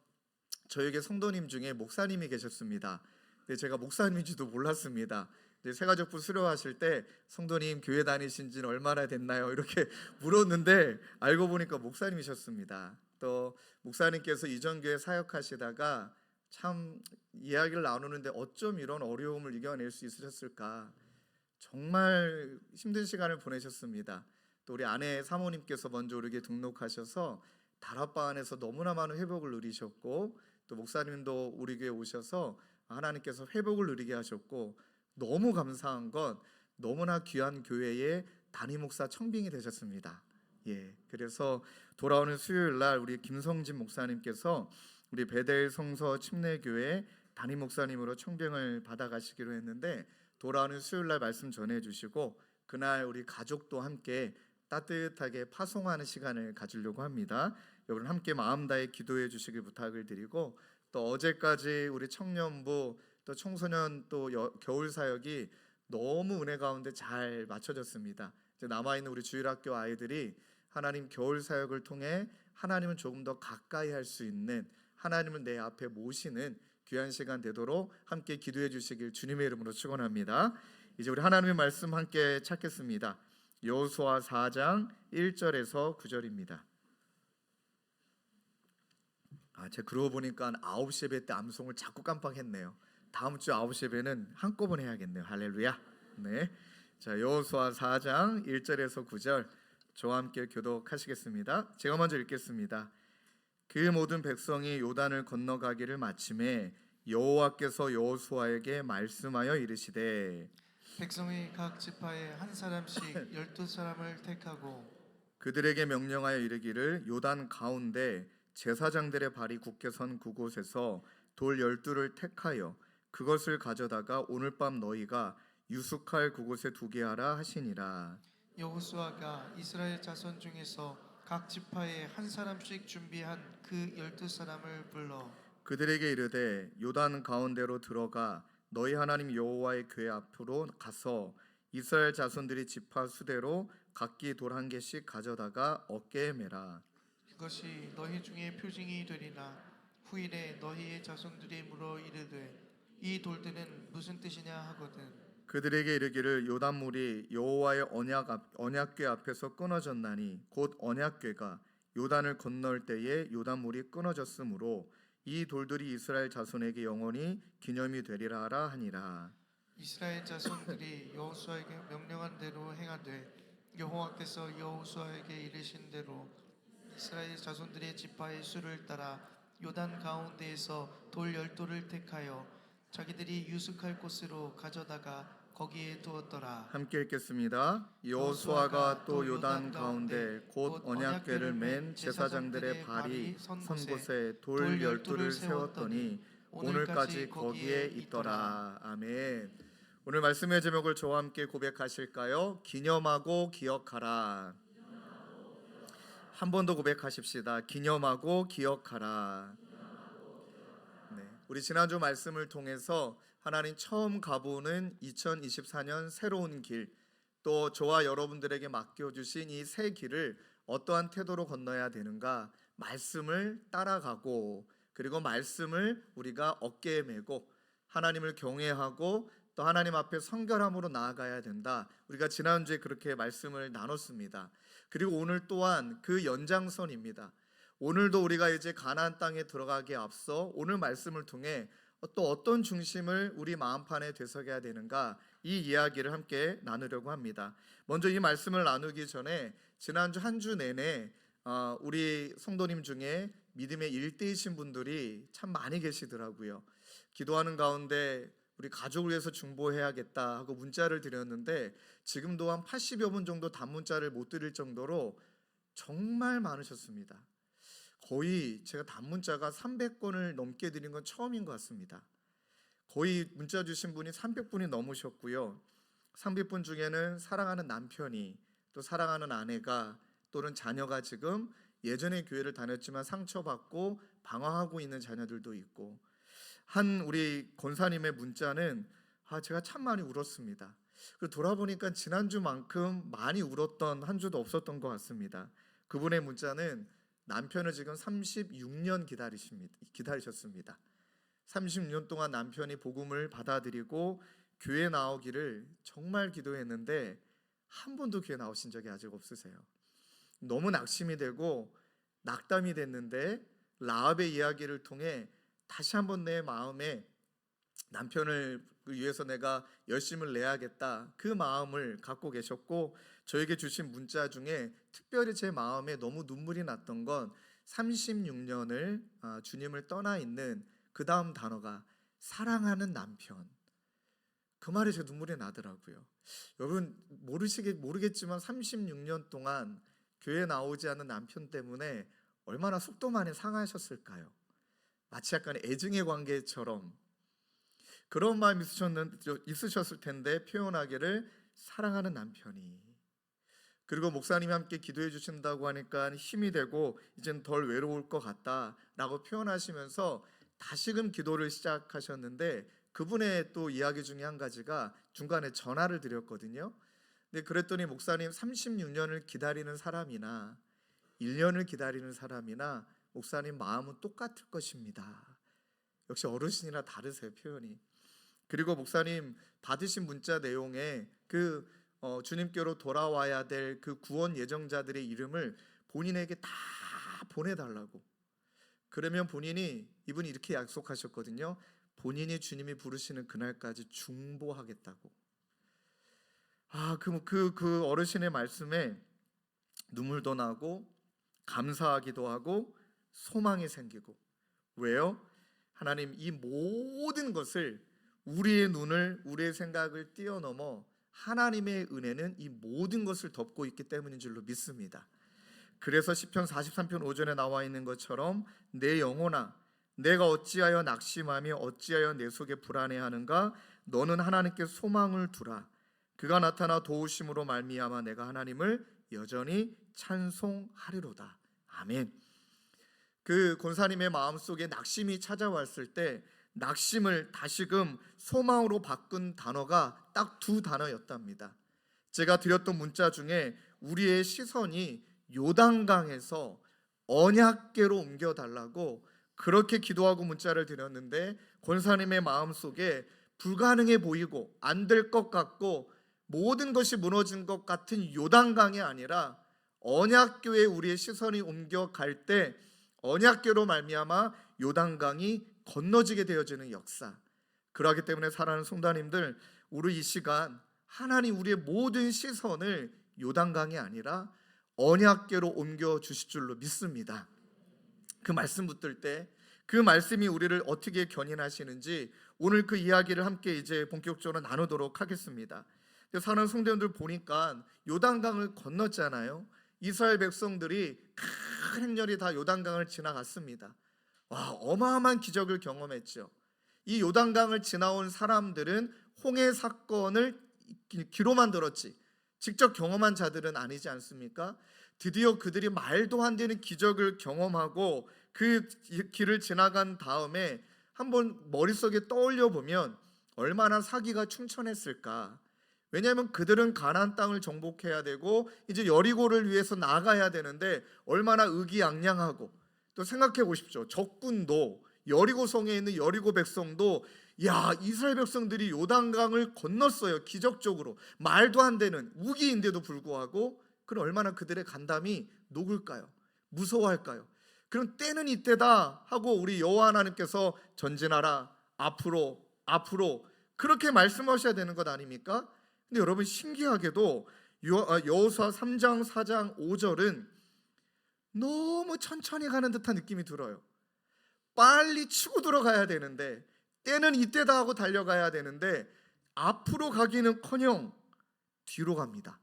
저에게 성도님 중에 목사님이 계셨습니다. 근데 제가 목사님인지도 몰랐습니다. 새가족부 수료하실 때 성도님 교회 다니신 지는 얼마나 됐나요? 이렇게 물었는데 알고 보니까 목사님이셨습니다. 또 목사님께서 이전 교회 사역하시다가 참 이야기를 나누는데 어쩜 이런 어려움을 이겨낼 수 있으셨을까, 정말 힘든 시간을 보내셨습니다. 또 우리 아내 사모님께서 먼저 우리에게 등록하셔서 다락방 안에서 너무나 많은 회복을 누리셨고, 또 목사님도 우리 교회 오셔서 하나님께서 회복을 누리게 하셨고, 너무 감사한 건 너무나 귀한 교회의 담임 목사 청빙이 되셨습니다. 예, 그래서 돌아오는 수요일 날 우리 김성진 목사님께서 우리 베델 성서 침례교회 담임 목사님으로 청빙을 받아가시기로 했는데, 돌아오는 수요일 날 말씀 전해주시고 그날 우리 가족도 함께 따뜻하게 파송하는 시간을 가지려고 합니다. 여러분 함께 마음 다해 기도해 주시길 부탁을 드리고, 또 어제까지 우리 청년부 또 청소년 또 겨울 사역이 너무 은혜 가운데 잘 맞춰졌습니다. 이제 남아있는 우리 주일학교 아이들이 하나님 겨울 사역을 통해 하나님을 조금 더 가까이 할 수 있는, 하나님을 내 앞에 모시는 귀한 시간 되도록 함께 기도해 주시길 주님의 이름으로 축원합니다. 이제 우리 하나님의 말씀 함께 찾겠습니다. 여호수아 4장 1절에서 9절입니다. 제가 그러고 보니까 9시 예배 때 암송을 자꾸 깜빡했네요. 다음 주 9시 예배는 한꺼번에 해야겠네요. 할렐루야. 네. 자, 여호수아 4장 1절에서 9절 저와 함께 교독하시겠습니다. 제가 먼저 읽겠습니다. 그 모든 백성이 요단을 건너가기를 마침에 여호와께서 여호수아에게 말씀하여 이르시되 백성의 각 지파에 한 사람씩 12사람을 택하고 그들에게 명령하여 이르기를 요단 가운데 제사장들의 발이 굳게 선 그곳에서 돌 12를 택하여 그것을 가져다가 오늘 밤 너희가 유숙할 그곳에 두게 하라 하시니라. 여호수아가 이스라엘 자손 중에서 각 지파에 한 사람씩 준비한 그 12사람을 불러 그들에게 이르되 요단 가운데로 들어가 너희 하나님 여호와의 궤 앞으로 가서 이스라엘 자손들이 지파 수대로 각기 돌 한 개씩 가져다가 어깨에 매라. 그것이 너희 중에 표징이 되리라. 후일에 너희의 자손들이 물어 이르되 이 돌들은 무슨 뜻이냐 하거든. 그들에게 이르기를 요단물이 여호와의 언약궤 앞에서 끊어졌나니 곧 언약궤가 요단을 건널 때에 요단물이 끊어졌으므로 이 돌들이 이스라엘 자손에게 영원히 기념이 되리라 하라 하니라. 이스라엘 자손들이 여호수아에게 명령한 대로 행하되 여호와께서 여호수아에게 이르신 대로 이스라엘 자손들의 지파의 수를 따라 요단 가운데에서 돌 12돌을 택하여 자기들이 유숙할 곳으로 가져다가 거기에 두었더라. 함께 읽겠습니다. 여호수아가 또 요단 가운데 곧 언약궤를 맨 제사장들의 발이 선 곳에 돌 12를 세웠더니 오늘까지 거기에 있더라. 아멘. 오늘 말씀의 제목을 저와 함께 고백하실까요? 기념하고 기억하라. 한 번 더 고백하십시다. 기념하고 기억하라. 네, 우리 지난주 말씀을 통해서 하나님 처음 가보는 2024년 새로운 길, 또 저와 여러분들에게 맡겨주신 이 새 길을 어떠한 태도로 건너야 되는가, 말씀을 따라가고 그리고 말씀을 우리가 어깨에 메고 하나님을 경외하고 또 하나님 앞에 성결함으로 나아가야 된다. 우리가 지난주에 그렇게 말씀을 나눴습니다. 그리고 오늘 또한 그 연장선입니다. 오늘도 우리가 이제 가나안 땅에 들어가기에 앞서 오늘 말씀을 통해 또 어떤 중심을 우리 마음판에 되새겨야 되는가, 이 이야기를 함께 나누려고 합니다. 먼저 이 말씀을 나누기 전에 지난주 한 주 내내 우리 성도님 중에 믿음의 일대이신 분들이 참 많이 계시더라고요. 기도하는 가운데 우리 가족을 위해서 중보해야겠다 하고 문자를 드렸는데 지금도 한 80여 분 정도 단문자를 못 드릴 정도로 정말 많으셨습니다. 거의 제가 단문자가 300건을 넘게 드린 건 처음인 것 같습니다. 거의 문자 주신 분이 300분이 넘으셨고요. 300분 중에는 사랑하는 남편이, 또 사랑하는 아내가, 또는 자녀가 지금 예전에 교회를 다녔지만 상처받고 방황하고 있는 자녀들도 있고, 한 우리 권사님의 문자는 제가 참 많이 울었습니다. 그리고 돌아보니까 지난주만큼 많이 울었던 한 주도 없었던 것 같습니다. 그분의 문자는 남편을 지금 36년 기다리셨습니다. 36년 동안 남편이 복음을 받아들이고 교회 나오기를 정말 기도했는데 한 번도 교회 나오신 적이 아직 없으세요. 너무 낙심이 되고 낙담이 됐는데 라합의 이야기를 통해 다시 한번 내 마음에 남편을 위해서 내가 열심을 내야겠다, 그 마음을 갖고 계셨고, 저에게 주신 문자 중에 특별히 제 마음에 너무 눈물이 났던 건 36년을 주님을 떠나 있는 그 다음 단어가 사랑하는 남편. 그 말에 제 눈물이 나더라고요. 여러분 모르겠지만 36년 동안 교회 나오지 않는 남편 때문에 얼마나 속도 많이 상하셨을까요? 마치 약간 애증의 관계처럼 그런 마음이 있으셨을 텐데 표현하기를 사랑하는 남편이. 그리고 목사님이 함께 기도해 주신다고 하니까 힘이 되고 이젠 덜 외로울 것 같다라고 표현하시면서 다시금 기도를 시작하셨는데 그분의 또 이야기 중에 한 가지가 중간에 전화를 드렸거든요. 근데 그랬더니 목사님 36년을 기다리는 사람이나 1년을 기다리는 사람이나 목사님 마음은 똑같을 것입니다. 역시 어르신이라 다르세요, 표현이. 그리고 목사님 받으신 문자 내용에 주님께로 돌아와야 될 그 구원 예정자들의 이름을 본인에게 다 보내달라고. 그러면 이분이 이렇게 약속하셨거든요. 본인이 주님이 부르시는 그날까지 중보하겠다고. 그 어르신의 말씀에 눈물도 나고 감사하기도 하고 소망이 생기고. 왜요? 하나님, 이 모든 것을 우리의 눈을, 우리의 생각을 뛰어넘어 하나님의 은혜는 이 모든 것을 덮고 있기 때문인 줄로 믿습니다. 그래서 시편 43편 5절에 나와 있는 것처럼 내 영혼아, 내가 어찌하여 낙심하며 어찌하여 내 속에 불안해하는가? 너는 하나님께 소망을 두라. 그가 나타나 도우심으로 말미암아 내가 하나님을 여전히 찬송하리로다. 아멘. 그 권사님의 마음속에 낙심이 찾아왔을 때 낙심을 다시금 소망으로 바꾼 단어가 딱 2단어였답니다. 제가 드렸던 문자 중에 우리의 시선이 요단강에서 언약궤로 옮겨달라고 그렇게 기도하고 문자를 드렸는데 권사님의 마음속에 불가능해 보이고 안 될 것 같고 모든 것이 무너진 것 같은 요단강이 아니라 언약궤에 우리의 시선이 옮겨갈 때 언약궤로 말미암아 요단강이 건너지게 되어지는 역사. 그러하기 때문에 사랑하는 성도님들, 우리 이 시간 하나님 우리의 모든 시선을 요단강이 아니라 언약궤로 옮겨 주실 줄로 믿습니다. 그 말씀 붙들 때 그 말씀이 우리를 어떻게 견인하시는지 오늘 그 이야기를 함께 이제 본격적으로 나누도록 하겠습니다. 사랑하는 성도님들, 보니까 요단강을 건넜잖아요. 이스라엘 백성들이 큰 행렬이 다 요단강을 지나갔습니다. 와, 어마어마한 기적을 경험했죠. 이 요단강을 지나온 사람들은 홍해 사건을 귀로만 들었지 직접 경험한 자들은 아니지 않습니까? 드디어 그들이 말도 안 되는 기적을 경험하고 그 길을 지나간 다음에 한번 머릿속에 떠올려 보면 얼마나 사기가 충천했을까. 왜냐하면 그들은 가나안 땅을 정복해야 되고 이제 여리고를 위해서 나가야 되는데 얼마나 의기양양하고, 또 생각해 보십시오. 적군도 여리고 성에 있는 여리고 백성도 이스라엘 백성들이 요단강을 건넜어요. 기적적으로 말도 안 되는 우기인데도 불구하고 그럼 얼마나 그들의 간담이 녹을까요? 무서워할까요? 그럼 때는 이때다 하고 우리 여호와 하나님께서 전진하라, 앞으로 그렇게 말씀하셔야 되는 것 아닙니까? 근데 여러분, 신기하게도 여호수아 3장 4장 5절은 너무 천천히 가는 듯한 느낌이 들어요. 빨리 치고 들어가야 되는데, 때는 이때다 하고 달려가야 되는데 앞으로 가기는커녕 뒤로 갑니다.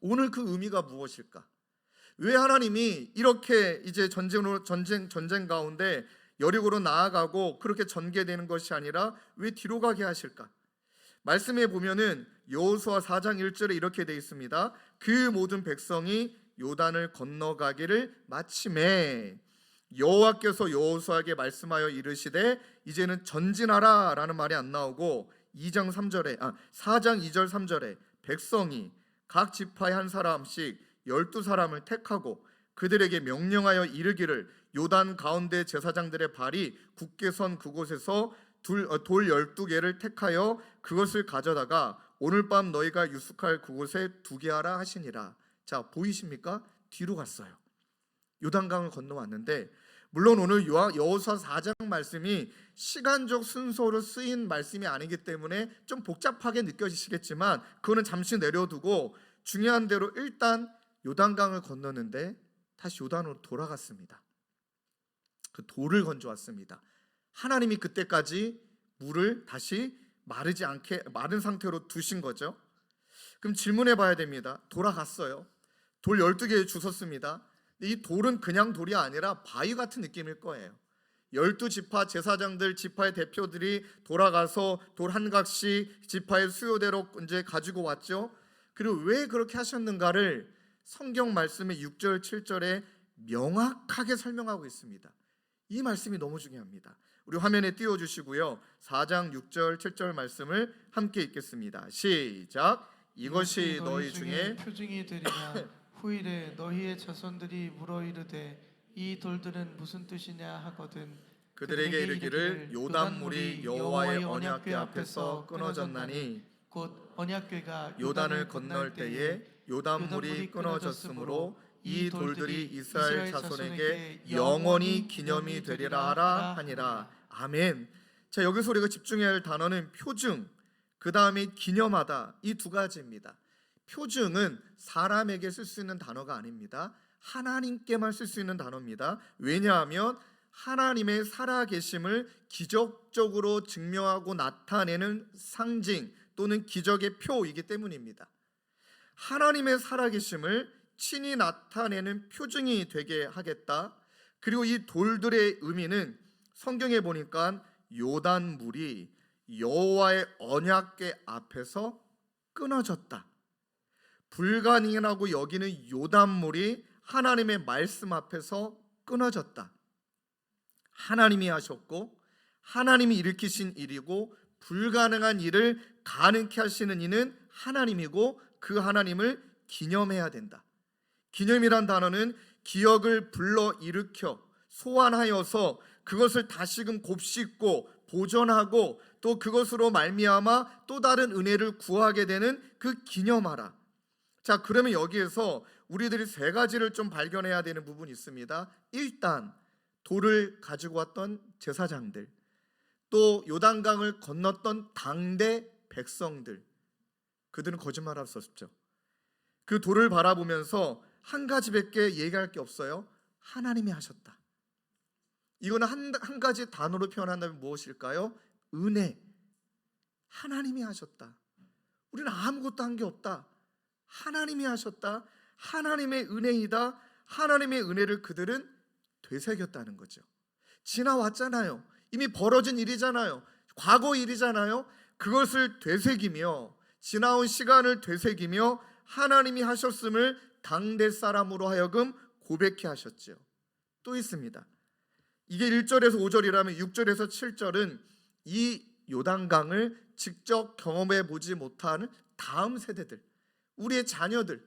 오늘 그 의미가 무엇일까? 왜 하나님이 이렇게 이제 전쟁 가운데 여리고로 나아가고 그렇게 전개되는 것이 아니라 왜 뒤로 가게 하실까? 말씀에 보면은 여호수아 4장 1절에 이렇게 되어 있습니다. 그 모든 백성이 요단을 건너가기를 마치매 여호와께서 여호수아에게 말씀하여 이르시되 이제는 전진하라 라는 말이 안 나오고 4장 2절 3절에 백성이 각 지파의 한 사람씩 12사람을 택하고 그들에게 명령하여 이르기를 요단 가운데 제사장들의 발이 굳게 선 그곳에서 돌 12개를 택하여 그것을 가져다가 오늘 밤 너희가 유숙할 그곳에 두게 하라 하시니라. 자, 보이십니까? 뒤로 갔어요. 요단강을 건너왔는데, 물론 오늘 여호수아 4장 말씀이 시간적 순서로 쓰인 말씀이 아니기 때문에 좀 복잡하게 느껴지시겠지만 그거는 잠시 내려두고 중요한 대로 일단 요단강을 건너는데 다시 요단으로 돌아갔습니다. 그 돌을 건져왔습니다. 하나님이 그때까지 물을 다시 마르지 않게 마른 상태로 두신 거죠. 그럼 질문해 봐야 됩니다. 돌아갔어요. 돌 12개 주웠습니다. 이 돌은 그냥 돌이 아니라 바위 같은 느낌일 거예요. 12지파 제사장들, 지파의 대표들이 돌아가서 돌 한 각씩 지파의 수요대로 이제 가지고 왔죠. 그리고 왜 그렇게 하셨는가를 성경 말씀의 6절, 7절에 명확하게 설명하고 있습니다. 이 말씀이 너무 중요합니다. 우리 화면에 띄워주시고요. 4장 6절, 7절 말씀을 함께 읽겠습니다. 시작. 이것이 너희 중에 표징이 되리라. 후일에 너희의 자손들이 물어 이르되 이 돌들은 무슨 뜻이냐 하거든 그들에게 이르기를 요단물이 여호와의 언약궤 앞에서 끊어졌나니 곧 언약궤가 요단을 건널 때에 요단물이 끊어졌으므로 이 돌들이 이스라엘 자손에게 영원히 기념이 되리라 하라 하니라. 아멘. 자, 여기서 우리가 집중해야 할 단어는 표징, 그 다음에 기념하다, 이 두 가지입니다. 표징은 사람에게 쓸 수 있는 단어가 아닙니다. 하나님께만 쓸 수 있는 단어입니다. 왜냐하면 하나님의 살아계심을 기적적으로 증명하고 나타내는 상징 또는 기적의 표이기 때문입니다. 하나님의 살아계심을 친히 나타내는 표징이 되게 하겠다. 그리고 이 돌들의 의미는 성경에 보니까 요단물이 여호와의 언약궤 앞에서 끊어졌다. 불가능하고 여기는 요단물이 하나님의 말씀 앞에서 끊어졌다. 하나님이 하셨고 하나님이 일으키신 일이고 불가능한 일을 가능케 하시는 이는 하나님이고 그 하나님을 기념해야 된다. 기념이란 단어는 기억을 불러일으켜 소환하여서 그것을 다시금 곱씹고 보존하고 또 그것으로 말미암아 또 다른 은혜를 구하게 되는 그 기념하라. 자, 그러면 여기에서 우리들이 세 가지를 좀 발견해야 되는 부분이 있습니다. 일단 돌을 가지고 왔던 제사장들, 또 요단강을 건넜던 당대 백성들, 그들은 거짓말할 수 없죠. 그 돌을 바라보면서 한 가지밖에 얘기할 게 없어요. 하나님이 하셨다. 이거는 한 가지 단어로 표현한다면 무엇일까요? 은혜. 하나님이 하셨다. 우리는 아무것도 한 게 없다. 하나님이 하셨다. 하나님의 은혜이다. 하나님의 은혜를 그들은 되새겼다는 거죠. 지나왔잖아요. 이미 벌어진 일이잖아요. 과거 일이잖아요. 그것을 되새기며 지나온 시간을 되새기며 하나님이 하셨음을 당대 사람으로 하여금 고백해 하셨죠. 또 있습니다. 이게 1절에서 5절이라면 6절에서 7절은 이 요단강을 직접 경험해 보지 못한 다음 세대들, 우리의 자녀들,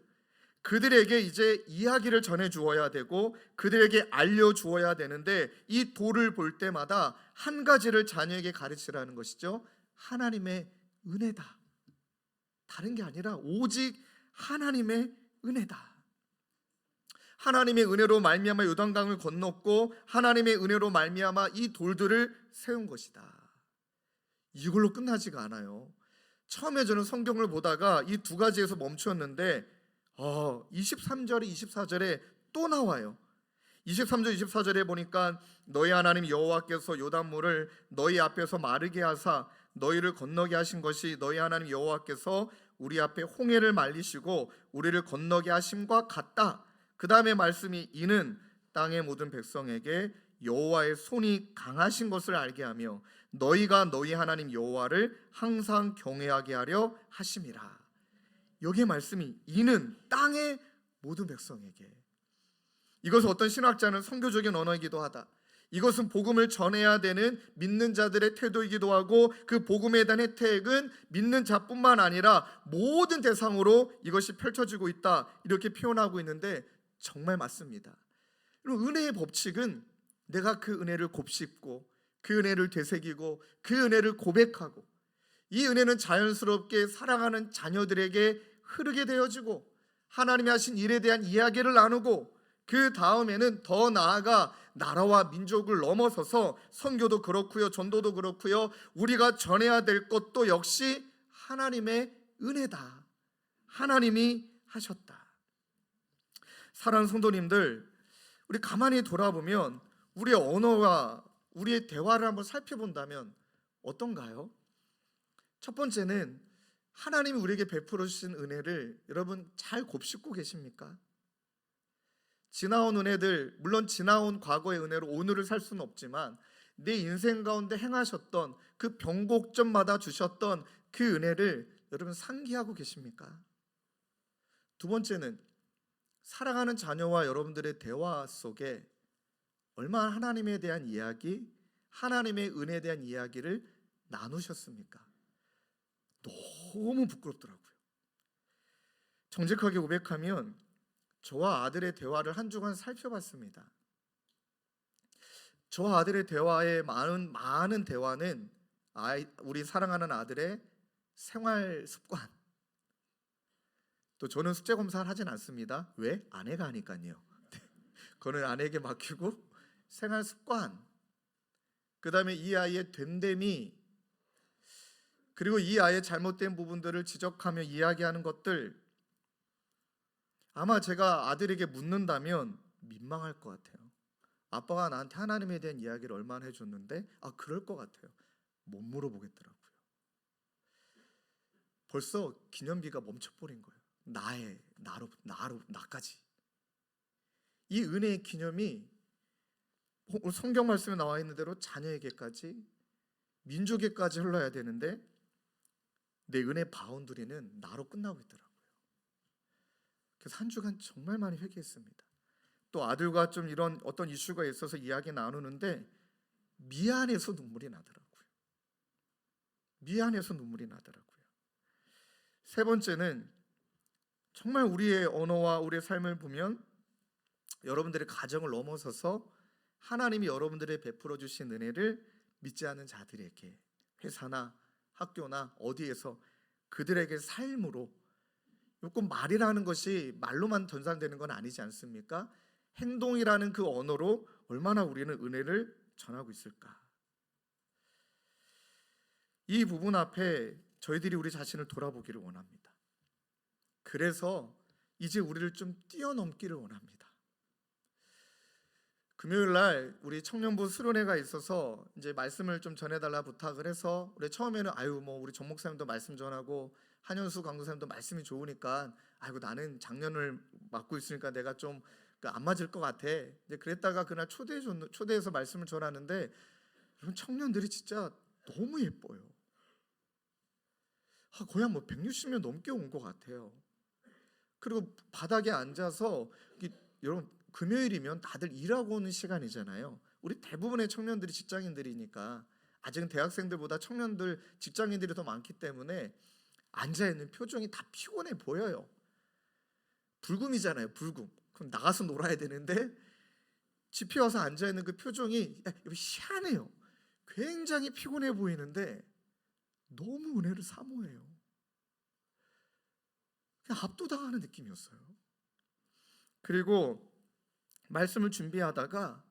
그들에게 이제 이야기를 전해 주어야 되고 그들에게 알려 주어야 되는데 이 돌을 볼 때마다 한 가지를 자녀에게 가르치라는 것이죠. 하나님의 은혜다. 다른 게 아니라 오직 하나님의 은혜다. 하나님의 은혜로 말미암아 요단강을 건넜고 하나님의 은혜로 말미암아 이 돌들을 세운 것이다. 이걸로 끝나지가 않아요. 처음에 저는 성경을 보다가 이 두 가지에서 멈추었는데 23절에 24절에 또 나와요. 23절 24절에 보니까 너희 하나님 여호와께서 요단물을 너희 앞에서 마르게 하사 너희를 건너게 하신 것이 너희 하나님 여호와께서 우리 앞에 홍해를 말리시고 우리를 건너게 하심과 같다. 그 다음에 말씀이 이는 땅의 모든 백성에게 여호와의 손이 강하신 것을 알게 하며 너희가 너희 하나님 여호와를 항상 경외하게 하려 하심이라. 여기에 말씀이 이는 땅의 모든 백성에게. 이것은 어떤 신학자는 선교적인 언어이기도 하다. 이것은 복음을 전해야 되는 믿는 자들의 태도이기도 하고 그 복음에 대한 혜택은 믿는 자뿐만 아니라 모든 대상으로 이것이 펼쳐지고 있다. 이렇게 표현하고 있는데 정말 맞습니다. 은혜의 법칙은 내가 그 은혜를 곱씹고 그 은혜를 되새기고 그 은혜를 고백하고 이 은혜는 자연스럽게 사랑하는 자녀들에게 흐르게 되어지고 하나님이 하신 일에 대한 이야기를 나누고 그 다음에는 더 나아가 나라와 민족을 넘어서서 선교도 그렇고요, 전도도 그렇고요, 우리가 전해야 될 것도 역시 하나님의 은혜다. 하나님이 하셨다. 사랑하는 성도님들, 우리 가만히 돌아보면 우리의 언어와 우리의 대화를 한번 살펴본다면 어떤가요? 첫 번째는 하나님이 우리에게 베풀어 주신 은혜를 여러분 잘 곱씹고 계십니까? 지나온 은혜들, 물론 지나온 과거의 은혜로 오늘을 살 수는 없지만 내 인생 가운데 행하셨던 그 변곡점마다 주셨던 그 은혜를 여러분 상기하고 계십니까? 두 번째는 사랑하는 자녀와 여러분들의 대화 속에 얼마나 하나님에 대한 이야기, 하나님의 은혜에 대한 이야기를 나누셨습니까? 너무 부끄럽더라고요. 정직하게 고백하면 저와 아들의 대화를 한 주간 살펴봤습니다. 저와 아들의 대화의 많은 대화는 우리 사랑하는 아들의 생활 습관. 또 저는 숙제 검사를 하진 않습니다. 왜? 아내가 하니까요. 그거는 아내에게 맡기고 생활 습관, 그 다음에 이 아이의 됨됨이, 그리고 이 아이의 잘못된 부분들을 지적하며 이야기하는 것들, 아마 제가 아들에게 묻는다면 민망할 것 같아요. 아빠가 나한테 하나님에 대한 이야기를 얼마나 해줬는데 그럴 것 같아요. 못 물어보겠더라고요. 벌써 기념비가 멈춰버린 거예요. 나까지. 이 은혜의 기념이 성경 말씀에 나와 있는 대로 자녀에게까지, 민족에까지 흘러야 되는데 내 은혜 바운드리는 나로 끝나고 있더라고요. 그래서 한 주간 정말 많이 회개했습니다. 또 아들과 좀 이런 어떤 이슈가 있어서 이야기 나누는데 미안해서 눈물이 나더라고요. 세 번째는 정말 우리의 언어와 우리의 삶을 보면 여러분들의 가정을 넘어서서 하나님이 여러분들의 베풀어 주신 은혜를 믿지 않는 자들에게, 회사나 학교나 어디에서 그들에게 삶으로, 꼭 말이라는 것이 말로만 전달되는 건 아니지 않습니까? 행동이라는 그 언어로 얼마나 우리는 은혜를 전하고 있을까? 이 부분 앞에 저희들이 우리 자신을 돌아보기를 원합니다. 그래서 이제 우리를 좀 뛰어넘기를 원합니다. 금요일 날 우리 청년부 수련회가 있어서 이제 말씀을 좀 전해달라 부탁을 해서, 우리 처음에는 우리 정 목사님도 말씀 전하고 한현수 강도사님도 말씀이 좋으니까 나는 작년을 맡고 있으니까 내가 좀 안 맞을 것 같아. 이제 그랬다가 그날 초대해서 말씀을 전하는데 여러분, 청년들이 진짜 너무 예뻐요. 거의 한 160명 넘게 온 것 같아요. 그리고 바닥에 앉아서, 여러분 금요일이면 다들 일하고 오는 시간이잖아요. 우리 대부분의 청년들이 직장인들이니까, 아직은 대학생들보다 청년들, 직장인들이 더 많기 때문에 앉아있는 표정이 다 피곤해 보여요. 불금이잖아요. 불금. 그럼 나가서 놀아야 되는데 집에 와서 앉아있는 그 표정이 희한해요. 굉장히 피곤해 보이는데 너무 은혜를 사모해요. 그냥 압도당하는 느낌이었어요. 그리고 말씀을 준비하다가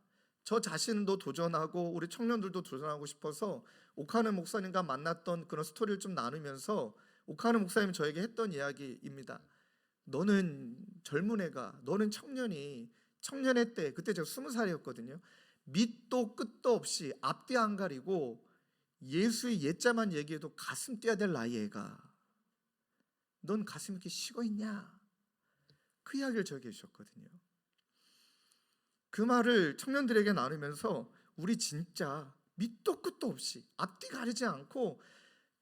저 자신도 도전하고 우리 청년들도 도전하고 싶어서 오카네 목사님과 만났던 그런 스토리를 좀 나누면서, 오카네 목사님이 저에게 했던 이야기입니다. 너는 젊은 애가, 너는 청년의 때, 그때 제가 20살이었거든요. 밑도 끝도 없이 앞뒤 안 가리고 예수의 옛자만 얘기해도 가슴 뛰어야 될 나이 애가, 넌 가슴 이렇게 식어 있냐? 그 이야기를 저에게 해주셨거든요. 그 말을 청년들에게 나누면서 우리 진짜 밑도 끝도 없이 앞뒤 가리지 않고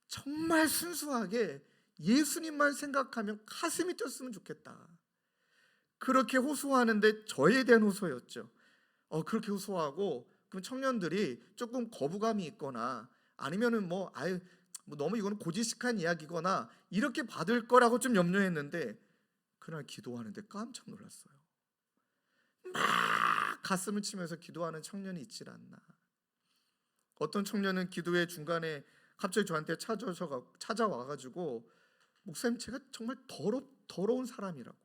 정말 순수하게 예수님만 생각하면 가슴이 뛰었으면 좋겠다. 그렇게 호소하는데 저에 대한 호소였죠. 그렇게 호소하고, 그럼 청년들이 조금 거부감이 있거나 아니면은 너무 이거는 고지식한 이야기거나 이렇게 받을 거라고 좀 염려했는데, 그날 기도하는데 깜짝 놀랐어요. 막 가슴을 치면서 기도하는 청년이 있질 않나. 어떤 청년은 기도의 중간에 갑자기 저한테 찾아와가지고, 목사님, 제가 정말 더러운 사람이라고,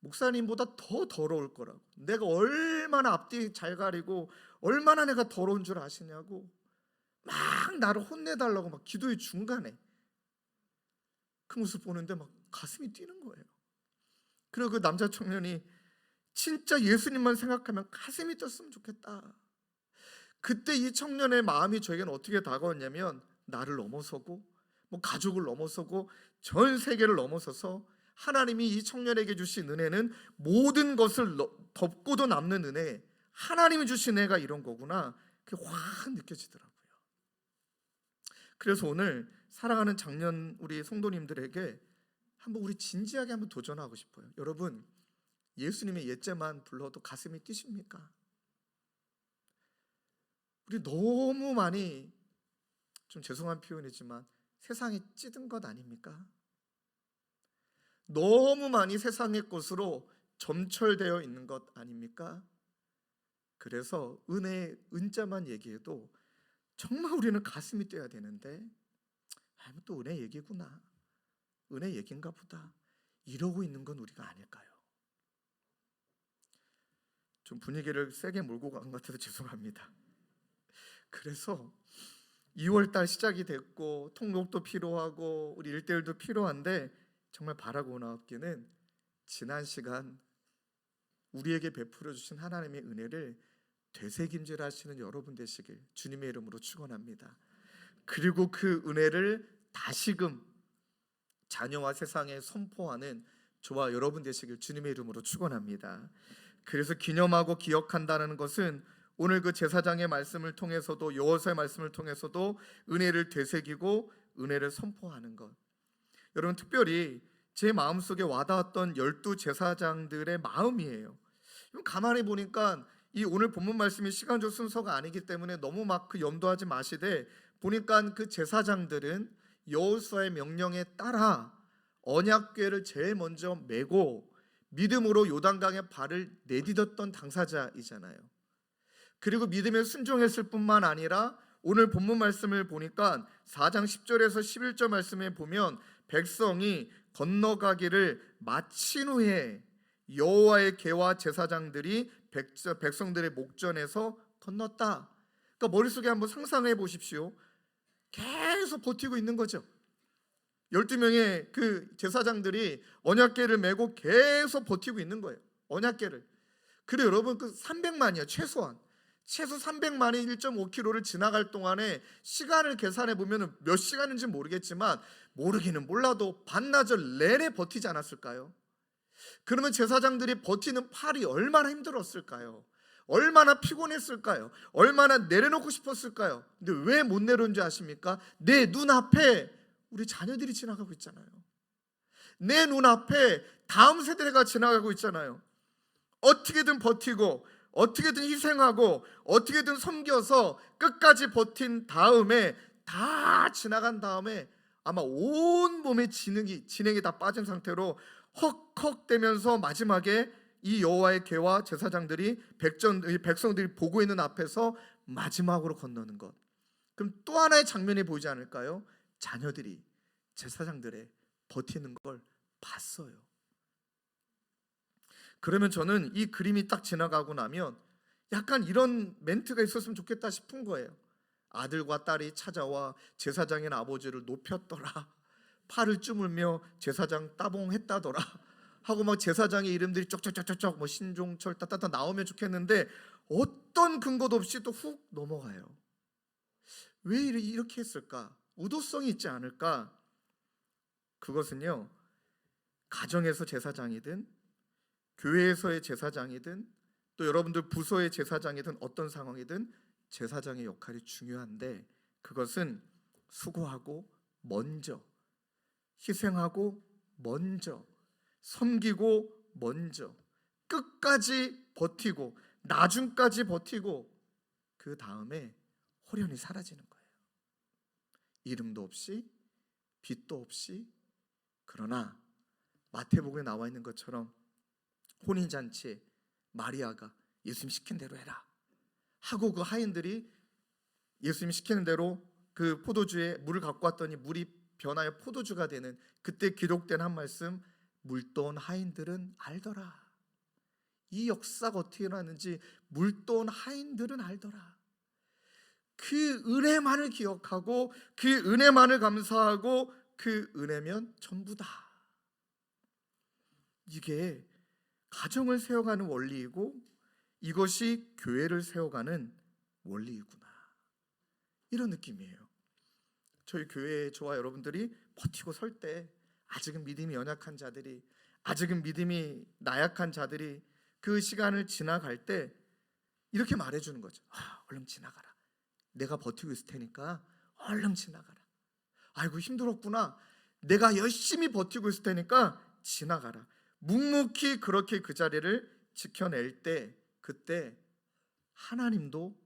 목사님보다 더 더러울 거라고, 내가 얼마나 앞뒤 잘 가리고 얼마나 내가 더러운 줄 아시냐고 막 나를 혼내달라고 막 기도의 중간에 그 모습 보는데 막 가슴이 뛰는 거예요. 그리고 그 남자 청년이 진짜 예수님만 생각하면 가슴이 뛰었으면 좋겠다. 그때 이 청년의 마음이 저에게는 어떻게 다가왔냐면, 나를 넘어서고 뭐 가족을 넘어서고 전 세계를 넘어서서 하나님이 이 청년에게 주신 은혜는 모든 것을 덮고도 남는 은혜, 하나님이 주신 은혜가 이런 거구나, 그게 확 느껴지더라고요. 그래서 오늘 사랑하는 장년 우리 성도님들에게 한번 우리 진지하게 한번 도전하고 싶어요. 여러분, 예수님의 옛제만 불러도 가슴이 뛰십니까? 우리 너무 많이, 좀 죄송한 표현이지만 세상에 찌든 것 아닙니까? 너무 많이 세상의 것으로 점철되어 있는 것 아닙니까? 그래서 은혜의 은자만 얘기해도 정말 우리는 가슴이 뛰어야 되는데, 또 은혜 얘기구나, 은혜 얘기인가 보다, 이러고 있는 건 우리가 아닐까요? 좀 분위기를 세게 몰고 간 것 같아서 죄송합니다. 그래서 2월달 시작이 됐고 통독도 필요하고 우리 1대1도 필요한데, 정말 바라고 나왔기는 지난 시간 우리에게 베풀어 주신 하나님의 은혜를 되새김질하시는 여러분 되시길 주님의 이름으로 축원합니다. 그리고 그 은혜를 다시금 자녀와 세상에 선포하는 저와 여러분 되시길 주님의 이름으로 축원합니다. 그래서 기념하고 기억한다는 것은 오늘 그 제사장의 말씀을 통해서도, 여호수아의 말씀을 통해서도 은혜를 되새기고 은혜를 선포하는 것. 여러분, 특별히 제 마음속에 와닿았던 12 제사장들의 마음이에요. 가만히 보니까 이 오늘 본문 말씀이 시간적 순서가 아니기 때문에 너무 막 그 염두하지 마시되, 보니까 그 제사장들은 여호수아의 명령에 따라 언약궤를 제일 먼저 메고 믿음으로 요단강에 발을 내디뎠던 당사자이잖아요. 그리고 믿음에 순종했을 뿐만 아니라 오늘 본문 말씀을 보니까 4장 10절에서 11절 말씀에 보면 백성이 건너가기를 마친 후에 여호와의 궤와 제사장들이 백성들의 목전에서 건넜다. 그러니까 머릿속에 한번 상상해 보십시오. 계속 버티고 있는 거죠. 12명의 그 제사장들이 언약궤를 메고 계속 버티고 있는 거예요. 언약궤를. 그리고 여러분, 그 300만이요 최소 300만이 1.5km를 지나갈 동안에 시간을 계산해 보면 몇 시간인지 모르겠지만, 모르기는 몰라도 반나절 내내 버티지 않았을까요? 그러면 제사장들이 버티는 팔이 얼마나 힘들었을까요? 얼마나 피곤했을까요? 얼마나 내려놓고 싶었을까요? 근데 왜 못 내려온 줄 아십니까? 내 눈앞에 우리 자녀들이 지나가고 있잖아요. 내 눈앞에 다음 세대가 지나가고 있잖아요. 어떻게든 버티고 어떻게든 희생하고 어떻게든 섬겨서 끝까지 버틴 다음에, 다 지나간 다음에 아마 온 몸의 진액이 다 빠진 상태로 헉헉대면서 마지막에 이 여호와의 궤와 제사장들이 백성들이 보고 있는 앞에서 마지막으로 건너는 것. 그럼 또 하나의 장면이 보이지 않을까요? 자녀들이 제사장들의 버티는 걸 봤어요. 그러면 저는 이 그림이 딱 지나가고 나면 약간 이런 멘트가 있었으면 좋겠다 싶은 거예요. 아들과 딸이 찾아와 제사장인 아버지를 높였더라, 팔을 쭈물며 제사장 따봉했다더라 하고 막 제사장의 이름들이 쪽쪽쪽쪽쪽 뭐 신종철 따따따 나오면 좋겠는데, 어떤 근거도 없이 또 훅 넘어가요. 왜 이렇게 했을까? 의도성이 있지 않을까? 그것은요, 가정에서 제사장이든 교회에서의 제사장이든 또 여러분들 부서의 제사장이든 어떤 상황이든 제사장의 역할이 중요한데, 그것은 수고하고 먼저, 희생하고 먼저, 섬기고 먼저, 끝까지 버티고 나중까지 버티고 그 다음에 호련히 사라지는 거예요. 이름도 없이 빛도 없이. 그러나 마태복음에 나와 있는 것처럼 혼인잔치에 마리아가 예수님 시킨 대로 해라 하고 그 하인들이 예수님 시키는 대로 그 포도주에 물을 갖고 왔더니 물이 변하여 포도주가 되는, 그때 기록된 한 말씀, 물떠온 하인들은 알더라. 이 역사가 어떻게 일어났는지 물떠온 하인들은 알더라. 그 은혜만을 기억하고 그 은혜만을 감사하고 그 은혜면 전부다. 이게 가정을 세워가는 원리이고 이것이 교회를 세워가는 원리이구나, 이런 느낌이에요. 저희 교회에 저와 여러분들이 버티고 설 때 아직은 믿음이 연약한 자들이, 아직은 믿음이 나약한 자들이 그 시간을 지나갈 때 이렇게 말해주는 거죠. 얼른 지나가라. 내가 버티고 있을 테니까 얼른 지나가라. 아이고 힘들었구나. 내가 열심히 버티고 있을 테니까 지나가라. 묵묵히 그렇게 그 자리를 지켜낼 때, 그때 하나님도,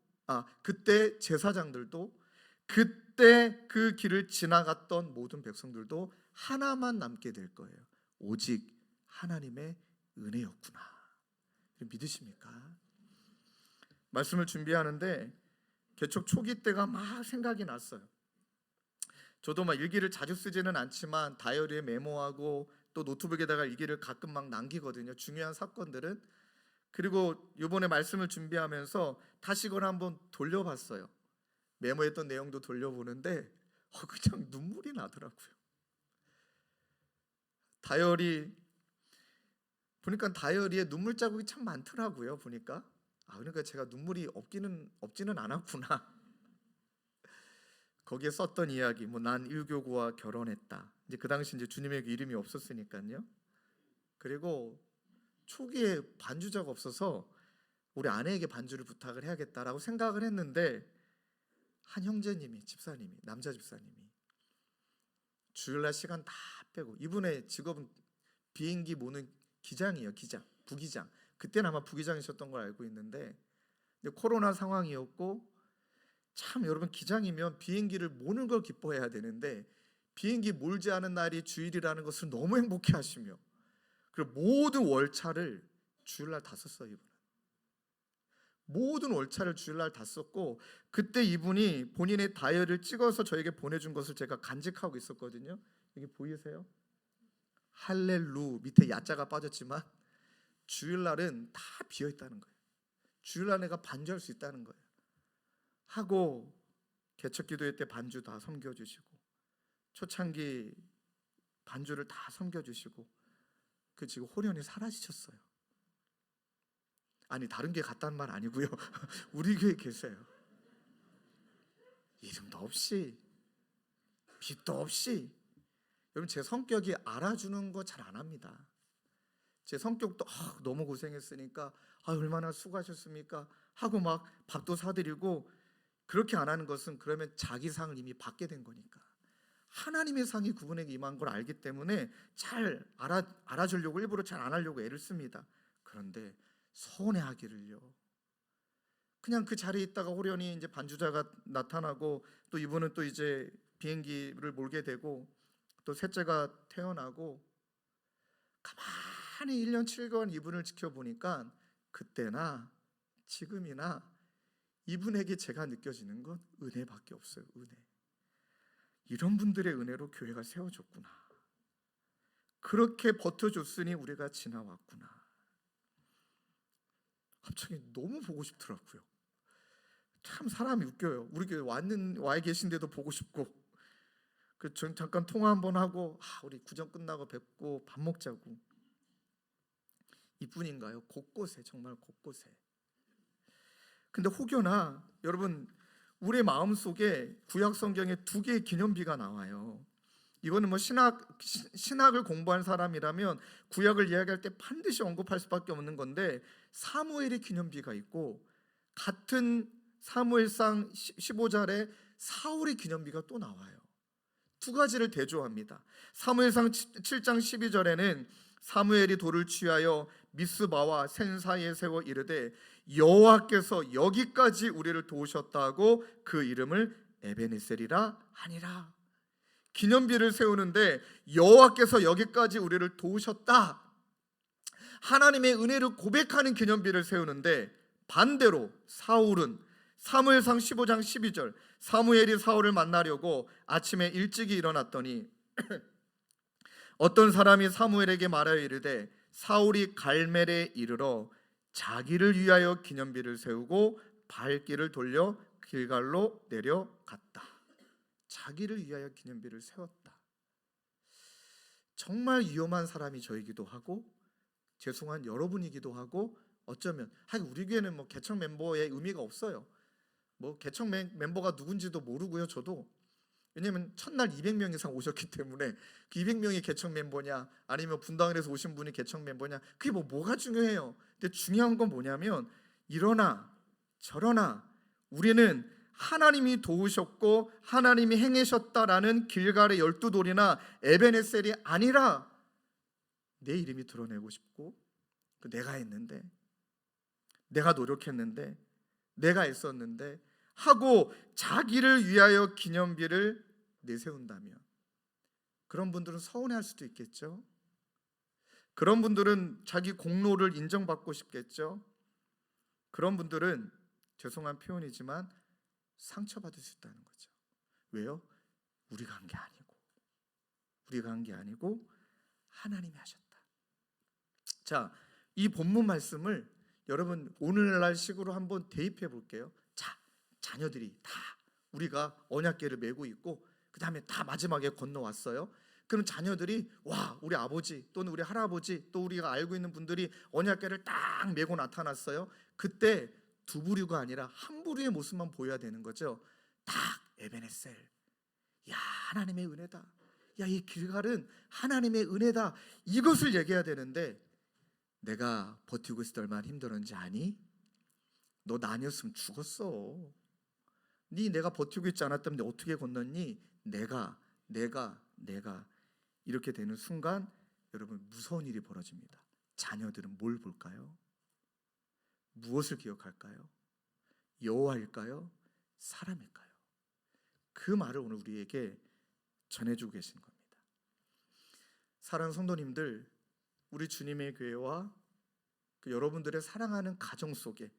그때 제사장들도, 그때 그 길을 지나갔던 모든 백성들도 하나만 남게 될 거예요. 오직 하나님의 은혜였구나. 믿으십니까? 말씀을 준비하는데 개척 초기 때가 막 생각이 났어요. 저도 막 일기를 자주 쓰지는 않지만 다이어리에 메모하고 또 노트북에다가 일기를 가끔 막 남기거든요. 중요한 사건들은. 그리고 이번에 말씀을 준비하면서 다시 그걸 한번 돌려봤어요. 메모했던 내용도 돌려보는데 그냥 눈물이 나더라고요. 다이어리 보니까 다이어리에 눈물 자국이 참 많더라고요. 보니까 그러니까 제가 눈물이 없지는 않았구나. 거기에 썼던 이야기, 난 1교구와 결혼했다. 이제 그 당시 이제 주님의 이름이 없었으니까요. 그리고 초기에 반주자가 없어서 우리 아내에게 반주를 부탁을 해야겠다라고 생각을 했는데 한 형제님이, 집사님이, 남자 집사님이 주일날 시간 다 빼고, 이분의 직업은 비행기 모는 기장이에요. 기장, 부기장. 그때는 아마 부기장이셨던 걸 알고 있는데 이제 코로나 상황이었고, 참 여러분 기장이면 비행기를 모는 걸 기뻐해야 되는데 비행기 몰지 않은 날이 주일이라는 것을 너무 행복해 하시며, 그리고 모든 월차를 주일날 다 썼어요. 이분은 모든 월차를 주일날 다 썼고, 그때 이분이 본인의 다이어리를 찍어서 저에게 보내준 것을 제가 간직하고 있었거든요. 여기 보이세요? 할렐루 밑에 야자가 빠졌지만 주일날은 다 비어있다는 거예요. 주일날 내가 반주할 수 있다는 거예요. 하고 개척기도회 때 반주 다 섬겨주시고, 초창기 반주를 다 섬겨주시고, 그 지금 홀연히 사라지셨어요. 아니 다른 게 같다는 말 아니고요. 우리 교회 계세요. 이름도 없이 빛도 없이. 여러분 제 성격이 알아주는 거 잘 안 합니다. 제 성격도 너무 고생했으니까 얼마나 수고하셨습니까 하고 막 밥도 사드리고, 그렇게 안 하는 것은 그러면 자기 상을 이미 받게 된 거니까. 하나님의 상이 그분에게 임한 걸 알기 때문에 잘 알아주려고 일부러 잘 안 하려고 애를 씁니다. 그런데 서운해하기를요. 그냥 그 자리에 있다가 호련히 이제 반주자가 나타나고, 또 이분은 또 이제 비행기를 몰게 되고, 또 셋째가 태어나고, 가만히 1년 7개월 이분을 지켜보니까 그때나 지금이나 이분에게 제가 느껴지는 건 은혜밖에 없어요. 은혜. 이런 분들의 은혜로 교회가 세워졌구나. 그렇게 버텨줬으니 우리가 지나왔구나. 갑자기 너무 보고 싶더라고요. 참 사람이 웃겨요. 우리 교회 와 계신데도 보고 싶고, 잠깐 통화 한번 하고 우리 구정 끝나고 뵙고 밥 먹자고. 이뿐인가요? 곳곳에, 정말 곳곳에. 근데 혹여나 여러분 우리의 마음속에 구약 성경에 2개의 기념비가 나와요. 이거는 신학을 공부한 사람이라면 구약을 이야기할 때 반드시 언급할 수밖에 없는 건데, 사무엘의 기념비가 있고, 같은 사무엘상 15절에 사울의 기념비가 또 나와요. 2가지를 대조합니다. 사무엘상 7장 12절에는 사무엘이 돌을 취하여 미스바와 센 사이에 세워 이르되 여호와께서 여기까지 우리를 도우셨다고 그 이름을 에베네셀이라 하니라. 기념비를 세우는데 여호와께서 여기까지 우리를 도우셨다, 하나님의 은혜를 고백하는 기념비를 세우는데, 반대로 사울은 사무엘상 15장 12절, 사무엘이 사울을 만나려고 아침에 일찍이 일어났더니 어떤 사람이 사무엘에게 말하여 이르되 사울이 갈멜에 이르러 자기를 위하여 기념비를 세우고 발길을 돌려 길갈로 내려갔다. 자기를 위하여 기념비를 세웠다. 정말 위험한 사람이 저이기도 하고 죄송한 여러분이기도 하고, 어쩌면 우리 교회는 개척 멤버의 의미가 없어요. 개척 멤버가 누군지도 모르고요. 저도 왜냐하면 첫날 200명 이상 오셨기 때문에 그 200명이 개척 멤버냐 아니면 분당을해서 오신 분이 개척 멤버냐 그게 뭐가 중요해요. 근데 중요한 건 뭐냐면 이러나 저러나 우리는 하나님이 도우셨고 하나님이 행하셨다라는 길갈의 12돌이나 에베네셀이 아니라 내 이름이 드러내고 싶고 내가 했는데 내가 노력했는데 내가 애썼는데 하고 자기를 위하여 기념비를 내세운다면 그런 분들은 서운해할 수도 있겠죠. 그런 분들은 자기 공로를 인정받고 싶겠죠. 그런 분들은 죄송한 표현이지만 상처받을 수 있다는 거죠. 왜요? 우리가 한 게 아니고 하나님이 하셨다. 자, 이 본문 말씀을 여러분 오늘날 식으로 한번 대입해 볼게요. 자, 자녀들이 다 우리가 언약궤를 메고 있고 그 다음에 다 마지막에 건너왔어요. 그럼 자녀들이 와 우리 아버지 또는 우리 할아버지 또 우리가 알고 있는 분들이 언약궤를 딱 메고 나타났어요. 그때 두 부류가 아니라 한 부류의 모습만 보여야 되는 거죠. 딱 에베네셀, 야 하나님의 은혜다. 야 이 길갈은 하나님의 은혜다. 이것을 얘기해야 되는데 내가 버티고 있을 때 얼마나 힘들었는지 아니? 너 나 아니었으면 죽었어. 내가 버티고 있지 않았다면 어떻게 건넜니? 내가 이렇게 되는 순간 여러분 무서운 일이 벌어집니다. 자녀들은 뭘 볼까요? 무엇을 기억할까요? 여호와일까요? 사람일까요? 그 말을 오늘 우리에게 전해주고 계신 겁니다. 사랑하는 성도님들, 우리 주님의 교회와 여러분들의 사랑하는 가정 속에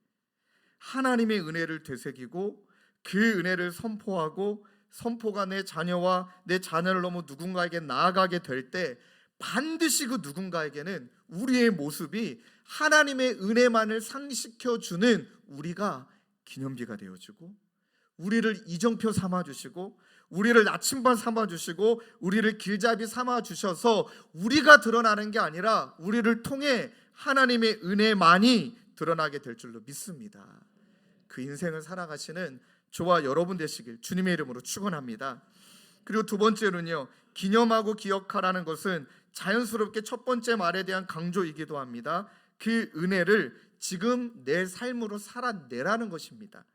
하나님의 은혜를 되새기고 그 은혜를 선포하고 선포가 내 자녀와 내 자녀를 넘어 누군가에게 나아가게 될 때 반드시 그 누군가에게는 우리의 모습이 하나님의 은혜만을 상시켜주는 우리가 기념비가 되어주고 우리를 이정표 삼아주시고 우리를 나침반 삼아주시고 우리를 길잡이 삼아주셔서 우리가 드러나는 게 아니라 우리를 통해 하나님의 은혜만이 드러나게 될 줄로 믿습니다. 그 인생을 살아가시는 저와 여러분 되시길 주님의 이름으로 축원합니다. 그리고 두 번째로는요, 기념하고 기억하라는 것은 자연스럽게 첫 번째 말에 대한 강조이기도 합니다. 그 은혜를 지금 내 삶으로 살아내라는 것입니다.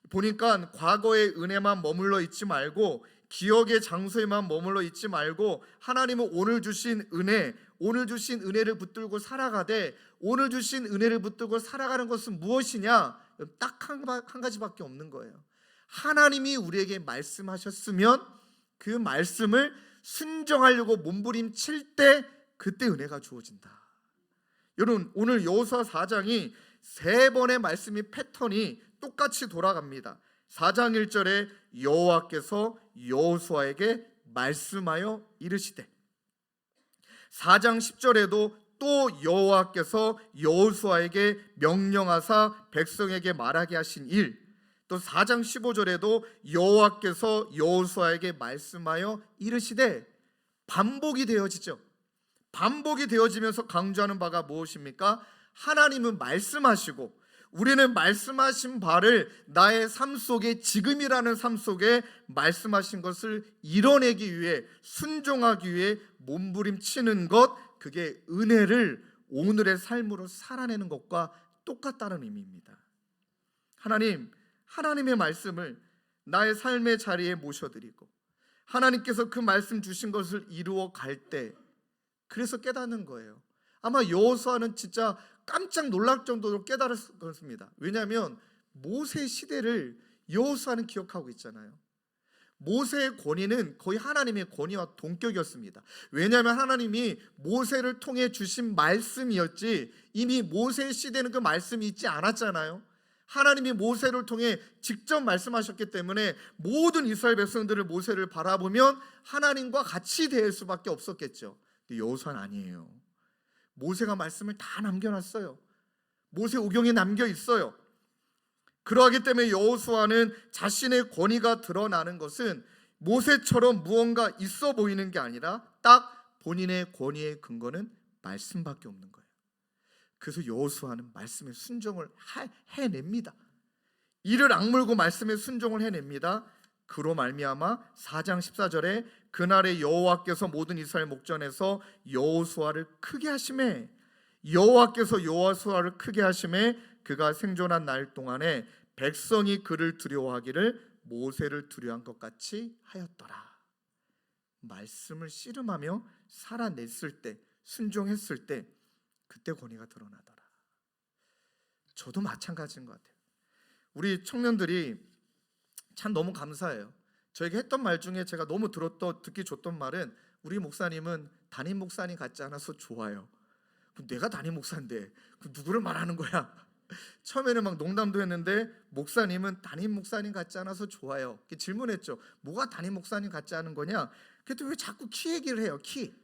보니까 과거의 은혜만 머물러 있지 말고 기억의 장소에만 머물러 있지 말고 하나님은 오늘 주신 은혜를 붙들고 살아가되 오늘 주신 은혜를 붙들고 살아가는 것은 무엇이냐? 딱 한 가지밖에 없는 거예요. 하나님이 우리에게 말씀하셨으면 그 말씀을 순종하려고 몸부림칠 때 그때 은혜가 주어진다. 여러분 오늘 여호수아 4장이 세 번의 말씀이 패턴이 똑같이 돌아갑니다. 4장 1절에 여호와께서 여호수아에게 말씀하여 이르시되 4장 10절에도 또 여호와께서 여호수아에게 명령하사 백성에게 말하게 하신 일, 또 4장 15절에도 여호와께서 여호수아에게 말씀하여 이르시되 반복이 되어지죠. 반복이 되어지면서 강조하는 바가 무엇입니까? 하나님은 말씀하시고 우리는 말씀하신 바를 나의 삶 속에 지금이라는 삶 속에 말씀하신 것을 이뤄내기 위해 순종하기 위해 몸부림치는 것, 그게 은혜를 오늘의 삶으로 살아내는 것과 똑같다는 의미입니다. 하나님의 말씀을 나의 삶의 자리에 모셔드리고 하나님께서 그 말씀 주신 것을 이루어 갈 때 그래서 깨닫는 거예요. 아마 여호수아는 진짜 깜짝 놀랄 정도로 깨달았습니다. 왜냐하면 모세 시대를 여호수아는 기억하고 있잖아요. 모세의 권위는 거의 하나님의 권위와 동격이었습니다. 왜냐하면 하나님이 모세를 통해 주신 말씀이었지 이미 모세 시대는 그 말씀이 있지 않았잖아요. 하나님이 모세를 통해 직접 말씀하셨기 때문에 모든 이스라엘 백성들을 모세를 바라보면 하나님과 같이 대할 수밖에 없었겠죠. 근데 여호수아는 아니에요. 모세가 말씀을 다 남겨놨어요. 모세 오경에 남겨 있어요. 그러하기 때문에 여호수아는 자신의 권위가 드러나는 것은 모세처럼 무언가 있어 보이는 게 아니라 딱 본인의 권위의 근거는 말씀밖에 없는 거예요. 그래서 여호수아는 말씀에 순종을 해냅니다. 이를 악물고 말씀에 순종을 해냅니다. 그로 말미암아 4장 14절에 그날에 여호와께서 모든 이스라엘 목전에서 여호수아를 크게 하심에, 여호와께서 여호수아를 크게 하심에 그가 생존한 날 동안에 백성이 그를 두려워하기를 모세를 두려워한 것 같이 하였더라. 말씀을 씨름하며 살아냈을 때, 순종했을 때 그때 권위가 드러나더라. 저도 마찬가지인 것 같아요. 우리 청년들이 참 너무 감사해요. 저에게 했던 말 중에 제가 너무 듣기 좋던 말은, 우리 목사님은 담임 목사님 같지 않아서 좋아요. 그럼 내가 담임 목사인데 그럼 누구를 말하는 거야? 처음에는 막 농담도 했는데, 목사님은 담임 목사님 같지 않아서 좋아요. 이렇게 질문했죠. 뭐가 담임 목사님 같지 않은 거냐? 그래도 왜 자꾸 키 얘기를 해요? 키.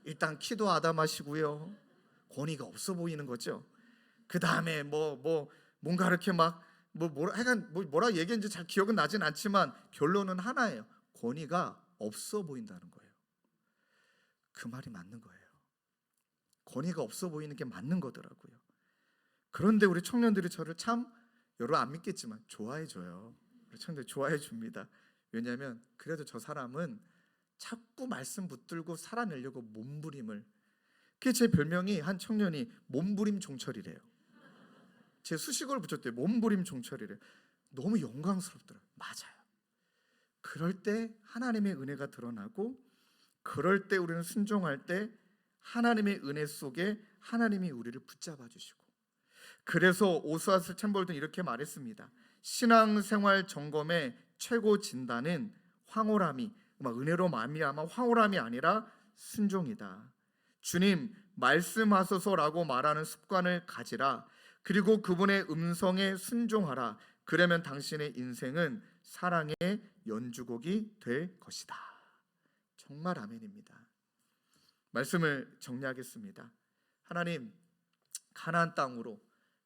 일단 키도 아담하시고요. 권위가 없어 보이는 거죠. 그 다음에 뭔가 이렇게 뭐라 얘기했는지 잘 기억은 나진 않지만 결론은 하나예요. 권위가 없어 보인다는 거예요. 그 말이 맞는 거예요. 권위가 없어 보이는 게 맞는 거더라고요. 그런데 우리 청년들이 저를 참, 여러분 안 믿겠지만 좋아해줘요. 우리 청년들 좋아해줍니다. 왜냐하면 그래도 저 사람은 자꾸 말씀 붙들고 살아내려고 몸부림을, 그게 제 별명이, 한 청년이 몸부림 종철이래요. 제 수식어를 붙였대요. 몸부림 종철이래요. 너무 영광스럽더라고요. 맞아요. 그럴 때 하나님의 은혜가 드러나고, 그럴 때 우리는 순종할 때 하나님의 은혜 속에 하나님이 우리를 붙잡아 주시고, 그래서 오스와스 챔버턴이 이렇게 말했습니다. 신앙생활 점검의 최고 진단은 황홀함이, 은혜로 말미암아 황홀함이 아니라 순종이다. 주님 말씀하소서라고 말하는 습관을 가지라. 그리고 그분의 음성에 순종하라. 그러면 당신의 인생은 사랑의 연주곡이 될 것이다. 정말 아멘입니다. 말씀을 정리하겠습니다. 하나님, 가나안 땅으로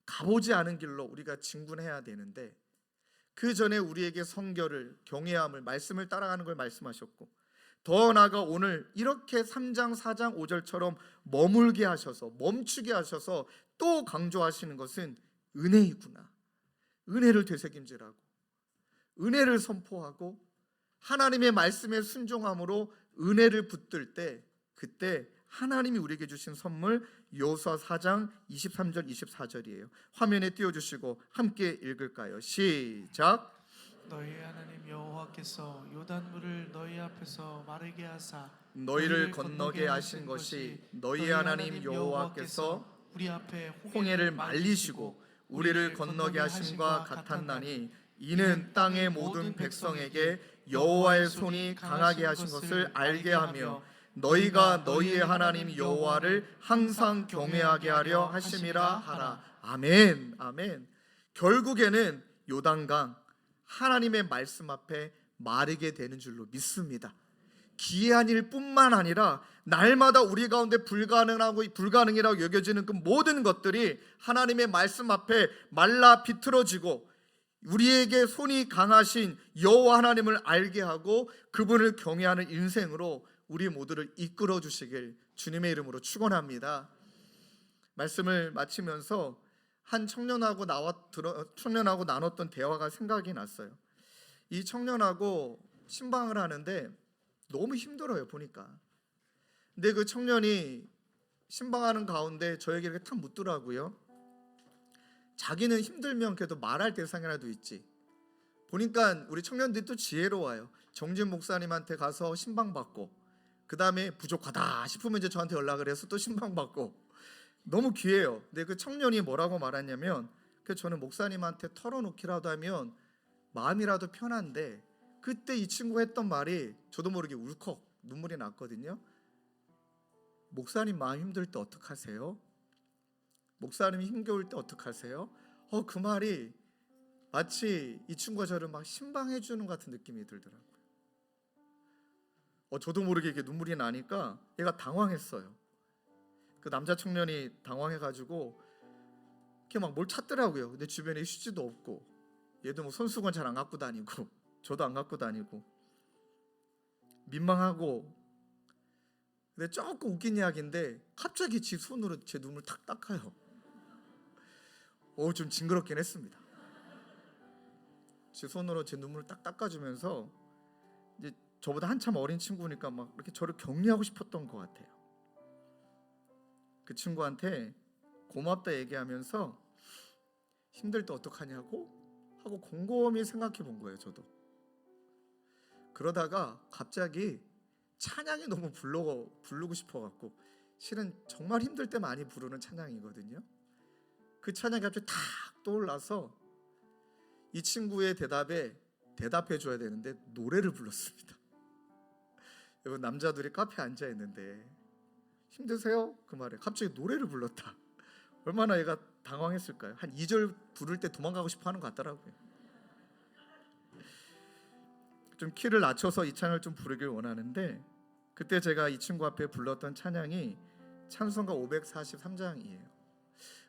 가보지 않은 길로 우리가 진군해야 되는데, 그 전에 우리에게 성결을, 경외함을, 말씀을 따라가는 걸 말씀하셨고, 더 나아가 오늘 이렇게 3장 4장 5절처럼 머물게 하셔서, 멈추게 하셔서 또 강조하시는 것은 은혜이구나. 은혜를 되새김질하고 은혜를 선포하고 하나님의 말씀에 순종함으로 은혜를 붙들 때, 그때 하나님이 우리에게 주신 선물 여호수아 4장 23절 24절이에요. 화면에 띄워주시고 함께 읽을까요? 시작. 너희 하나님 여호와께서 요단물을 너희 앞에서 마르게 하사 너희를 건너게 하신 것이 너희 하나님 여호와께서 우리 앞에 홍해를 말리시고 우리를 건너게 하심과 같았나니, 이는 땅의 모든 백성에게 여호와의 손이 강하게 하신 것을 알게 하며 너희가 너희의 하나님 여호와를 항상 경외하게 하려 하심이라 하라. 아멘. 아멘. 결국에는 요단강, 하나님의 말씀 앞에 마르게 되는 줄로 믿습니다. 기이한 일뿐만 아니라 날마다 우리 가운데 불가능이라고 여겨지는 그 모든 것들이 하나님의 말씀 앞에 말라 비틀어지고, 우리에게 손이 강하신 여호와 하나님을 알게 하고 그분을 경외하는 인생으로 우리 모두를 이끌어 주시길 주님의 이름으로 축원합니다. 말씀을 마치면서 한 청년하고 나눴던 대화가 생각이 났어요. 이 청년하고 신방을 하는데 너무 힘들어요, 보니까. 근데 그 청년이 신방하는 가운데 저에게 이렇게 탁 묻더라고요. 자기는 힘들면 그래도 말할 대상이라도 있지. 보니까 우리 청년들이 또 지혜로워요. 정진 목사님한테 가서 신방받고, 그 다음에 부족하다 싶으면 이제 저한테 연락을 해서 또 신방받고, 너무 귀해요. 근데 그 청년이 뭐라고 말했냐면, 저는 목사님한테 털어놓기라도 하면 마음이라도 편한데, 그때 이 친구가 했던 말이 저도 모르게 울컥 눈물이 났거든요. 목사님 마음 힘들 때 어떡하세요? 목사님이 힘겨울 때 어떡하세요? 그 말이 마치 이 친구가 저를 막 신방해 주는 것 같은 느낌이 들더라고요. 저도 모르게 이렇게 눈물이 나니까 얘가 당황했어요. 그 남자 청년이 당황해가지고 이렇게 막 뭘 찾더라고요. 근데 주변에 휴지도 없고, 얘도 뭐 손수건 잘 안 갖고 다니고, 저도 안 갖고 다니고, 민망하고. 근데 조금 웃긴 이야기인데 갑자기 지 손으로 제 눈물 탁 닦아요. 좀 징그럽긴 했습니다. 제 손으로 제 눈물을 딱 닦아주면서 저보다 한참 어린 친구니까 막 이렇게 저를 격려하고 싶었던 것 같아요. 그 친구한테 고맙다 얘기하면서 힘들 때 어떡하냐고 하고 곰곰이 생각해 본 거예요. 저도. 그러다가 갑자기 찬양이 너무 부르고 싶어갖고, 실은 정말 힘들 때 많이 부르는 찬양이거든요. 그 찬양이 갑자기 탁 떠올라서 이 친구의 대답해 줘야 되는데 노래를 불렀습니다. 여러분, 남자들이 카페에 앉아 있는데 힘드세요? 그 말에 갑자기 노래를 불렀다. 얼마나 얘가 당황했을까요? 한 2절 부를 때 도망가고 싶어 하는 것 같더라고요. 좀 키를 낮춰서 이 찬양을 좀 부르길 원하는데, 그때 제가 이 친구 앞에 불렀던 찬양이 찬송가 543장이에요.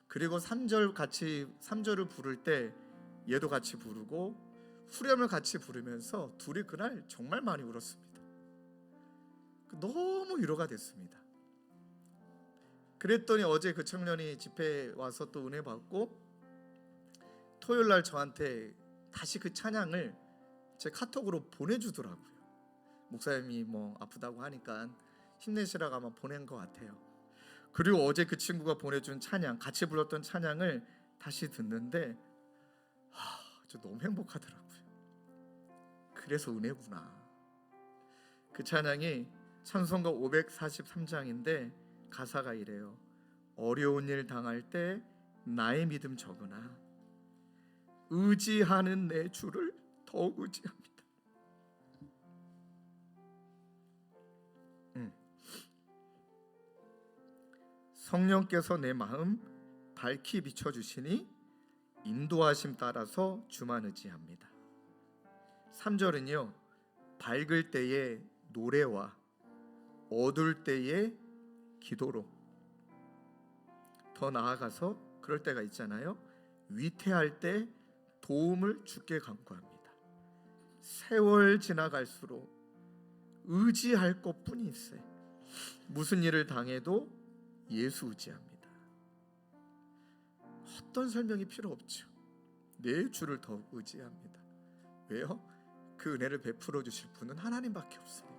그리고 3절을 부를 때 얘도 같이 부르고 후렴을 같이 부르면서 둘이 그날 정말 많이 울었습니다. 너무 위로가 됐습니다. 그랬더니 어제 그 청년이 집회에 와서 또 은혜 받고 토요일 날 저한테 다시 그 찬양을 제 카톡으로 보내주더라고요. 목사님이 뭐 아프다고 하니까 힘내시라고 아마 보낸 것 같아요. 그리고 어제 그 친구가 보내준 찬양, 같이 불렀던 찬양을 다시 듣는데 저 너무 행복하더라고요. 그래서 은혜구나. 그 찬양이 찬송가 543장인데 가사가 이래요. 어려운 일 당할 때 나의 믿음 적으나 의지하는 내 주를 더욱 의지합니다. 성령께서 내 마음 밝히 비춰주시니 인도하심 따라서 주만 의지합니다. 3절은요, 밝을 때의 노래와 어두울 때의 기도로, 더 나아가서 그럴 때가 있잖아요. 위태할 때 도움을 주께 간구합니다. 세월 지나갈수록 의지할 것뿐이세. 무슨 일을 당해도 예수 의지합니다. 어떤 설명이 필요 없죠. 내 주를 더욱 의지합니다. 왜요? 그 은혜를 베풀어 주실 분은 하나님밖에 없으니까.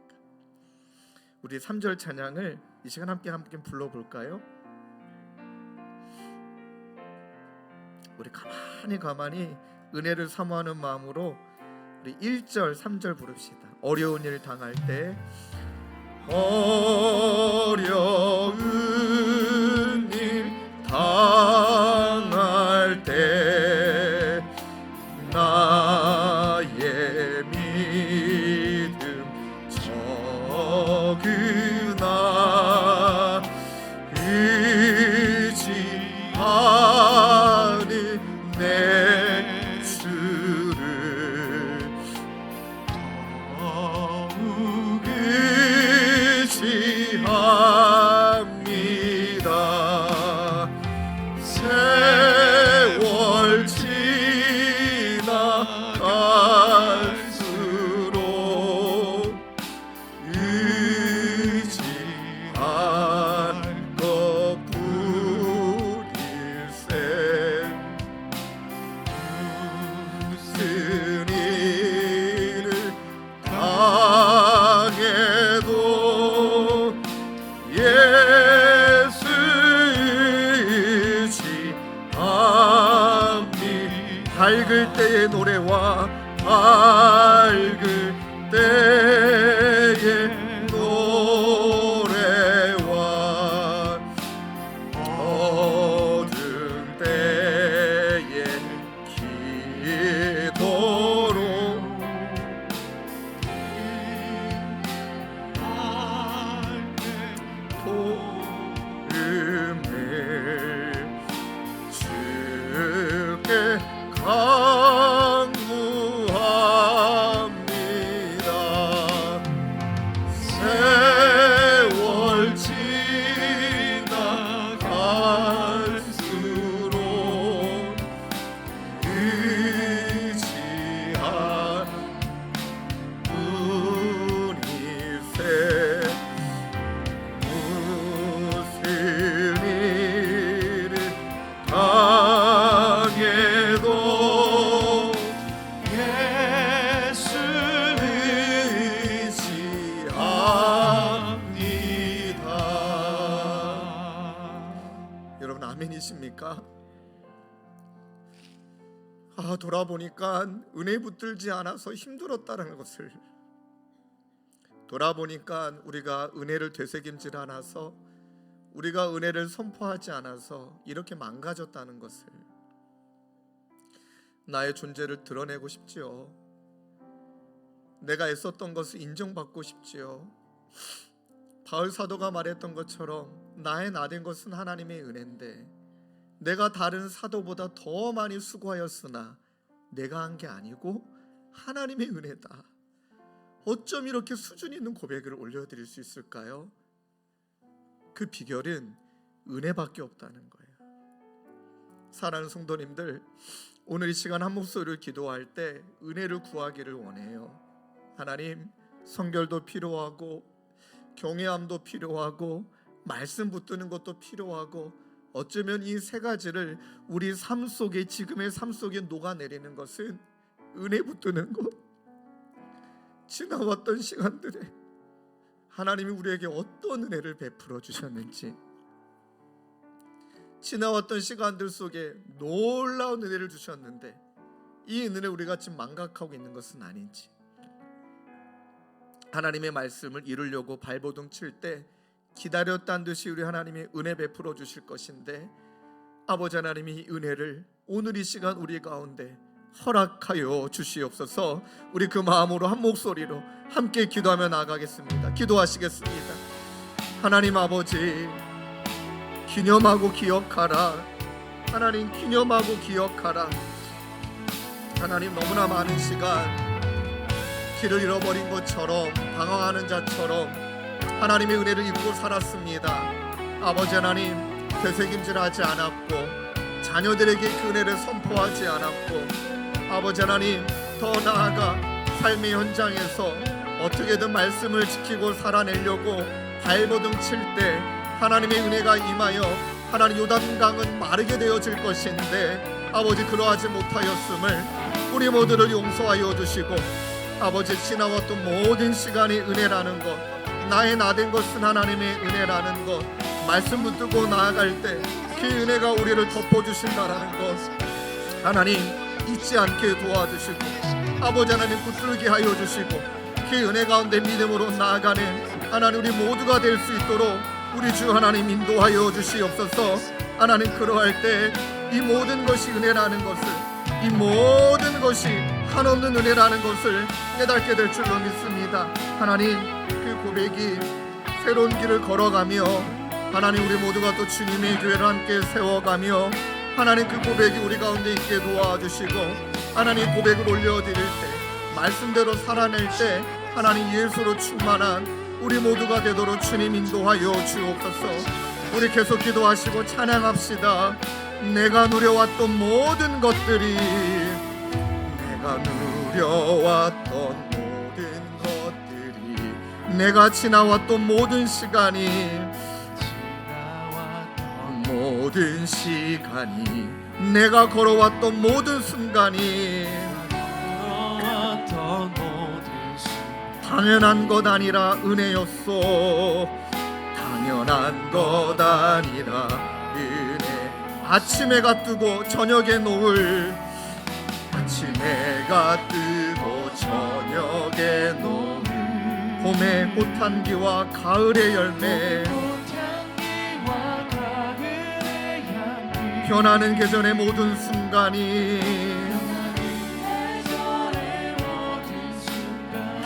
우리 3절 찬양을 이 시간 함께 불러볼까요? 우리 가만히 은혜를 사모하는 마음으로 우리 1절, 3절 부릅시다. 어려운 일 당할 때, 어려운 일 당할 때 나의 믿음 적으나 의지하는 내 주를 더욱 의지합니다. 세월 지나갈수록 의지할 것뿐일세. 무슨 일을 당해도 예수 의지합니다. 밝을 때의 노래와 밝을 때의 노래와 어두운 때의 기도로 도움을 주께 간구합니다. 아멘이십니까? 돌아보니까 은혜 붙들지 않아서 힘들었다는 것을, 돌아보니까 우리가 은혜를 되새김질 않아서, 우리가 은혜를 선포하지 않아서 이렇게 망가졌다는 것을, 나의 존재를 드러내고 싶지요. 내가 애썼던 것을 인정받고 싶지요. 바울 사도가 말했던 것처럼 나의 나된 것은 하나님의 은혜인데 내가 다른 사도보다 더 많이 수고하였으나 내가 한 게 아니고 하나님의 은혜다. 어쩜 이렇게 수준 있는 고백을 올려드릴 수 있을까요? 그 비결은 은혜밖에 없다는 거예요. 사랑하는 성도님들, 오늘 이 시간 한 목소리를 기도할 때 은혜를 구하기를 원해요. 하나님, 성결도 필요하고 경외함도 필요하고 말씀 붙드는 것도 필요하고, 어쩌면 이 세 가지를 우리 삶 속에, 지금의 삶 속에 녹아내리는 것은 은혜 붙드는 것. 지나왔던 시간들에 하나님이 우리에게 어떤 은혜를 베풀어 주셨는지, 지나왔던 시간들 속에 놀라운 은혜를 주셨는데 이 은혜를 우리가 지금 망각하고 있는 것은 아닌지, 하나님의 말씀을 이루려고 발버둥 칠 때 기다렸다는 듯이 우리 하나님이 은혜 베풀어 주실 것인데, 아버지 하나님이 이 은혜를 오늘 이 시간 우리 가운데 허락하여 주시옵소서. 우리 그 마음으로 한 목소리로 함께 기도하며 나아가겠습니다. 기도하시겠습니다. 하나님 아버지, 기념하고 기억하라. 하나님, 기념하고 기억하라. 하나님, 너무나 많은 시간 길을 잃어버린 것처럼, 방황하는 자처럼 하나님의 은혜를 잊고 살았습니다. 아버지 하나님, 되새김질하지 않았고 자녀들에게 그 은혜를 선포하지 않았고, 아버지 하나님, 더 나아가 삶의 현장에서 어떻게든 말씀을 지키고 살아내려고 발버둥 칠 때 하나님의 은혜가 임하여 하나님 요단강은 마르게 되어질 것인데, 아버지 그러하지 못하였음을 우리 모두를 용서하여 주시고, 아버지 지나왔던 모든 시간이 은혜라는 것, 나의 나된 것은 하나님의 은혜라는 것, 말씀 붙들고 나아갈 때 그 은혜가 우리를 덮어주신다라는 것 하나님 잊지 않게 도와주시고, 아버지 하나님 붙들게 하여 주시고, 그 은혜 가운데 믿음으로 나아가는 하나님 우리 모두가 될 수 있도록 우리 주 하나님 인도하여 주시옵소서. 하나님, 그러할 때 이 모든 것이 은혜라는 것을, 이 모든 것이 한없는 은혜라는 것을 깨닫게 될 줄로 믿습니다. 하나님, 그 고백이 새로운 길을 걸어가며 하나님 우리 모두가 또 주님의 교회를 함께 세워가며 하나님 그 고백이 우리 가운데 있게 도와주시고, 하나님 고백을 올려드릴 때, 말씀대로 살아낼 때 하나님 예수로 충만한 우리 모두가 되도록 주님 인도하여 주옵소서. 우리 계속 기도하시고 찬양합시다. 내가 누려왔던 모든 것들이, 내가 누려왔던 모든 것들이, 내가 지나왔던 모든 시간이, 모든 시간이, 내가 걸어왔던 모든 순간이 당연한 것 아니라 은혜였소. 당연한 것 아니라 은혜. 아침 해가 뜨고 저녁에 노을, 아침 해가 뜨고 저녁에 노을, 봄의 꽃향기와 가을의 열매, 변하는 계절의 모든 순간이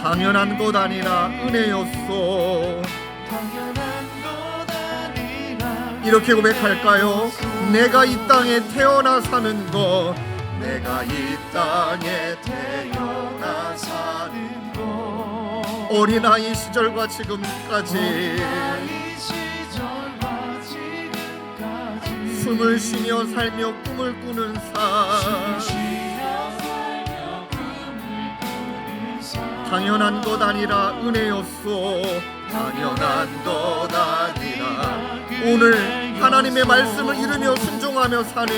당연한 것 아니라 은혜였소. 이렇게 고백할까요? 내가 이 땅에 태어나 사는 것, 내가 이 땅에 태어나 사는 것, 어린아이 시절과 지금까지 숨을 쉬며 살며 꿈을 꾸는 삶, 당연한 것 아니라 은혜였소. 당연한 것 아니라, 오늘 하나님의 말씀을 이루며 순종하며 사는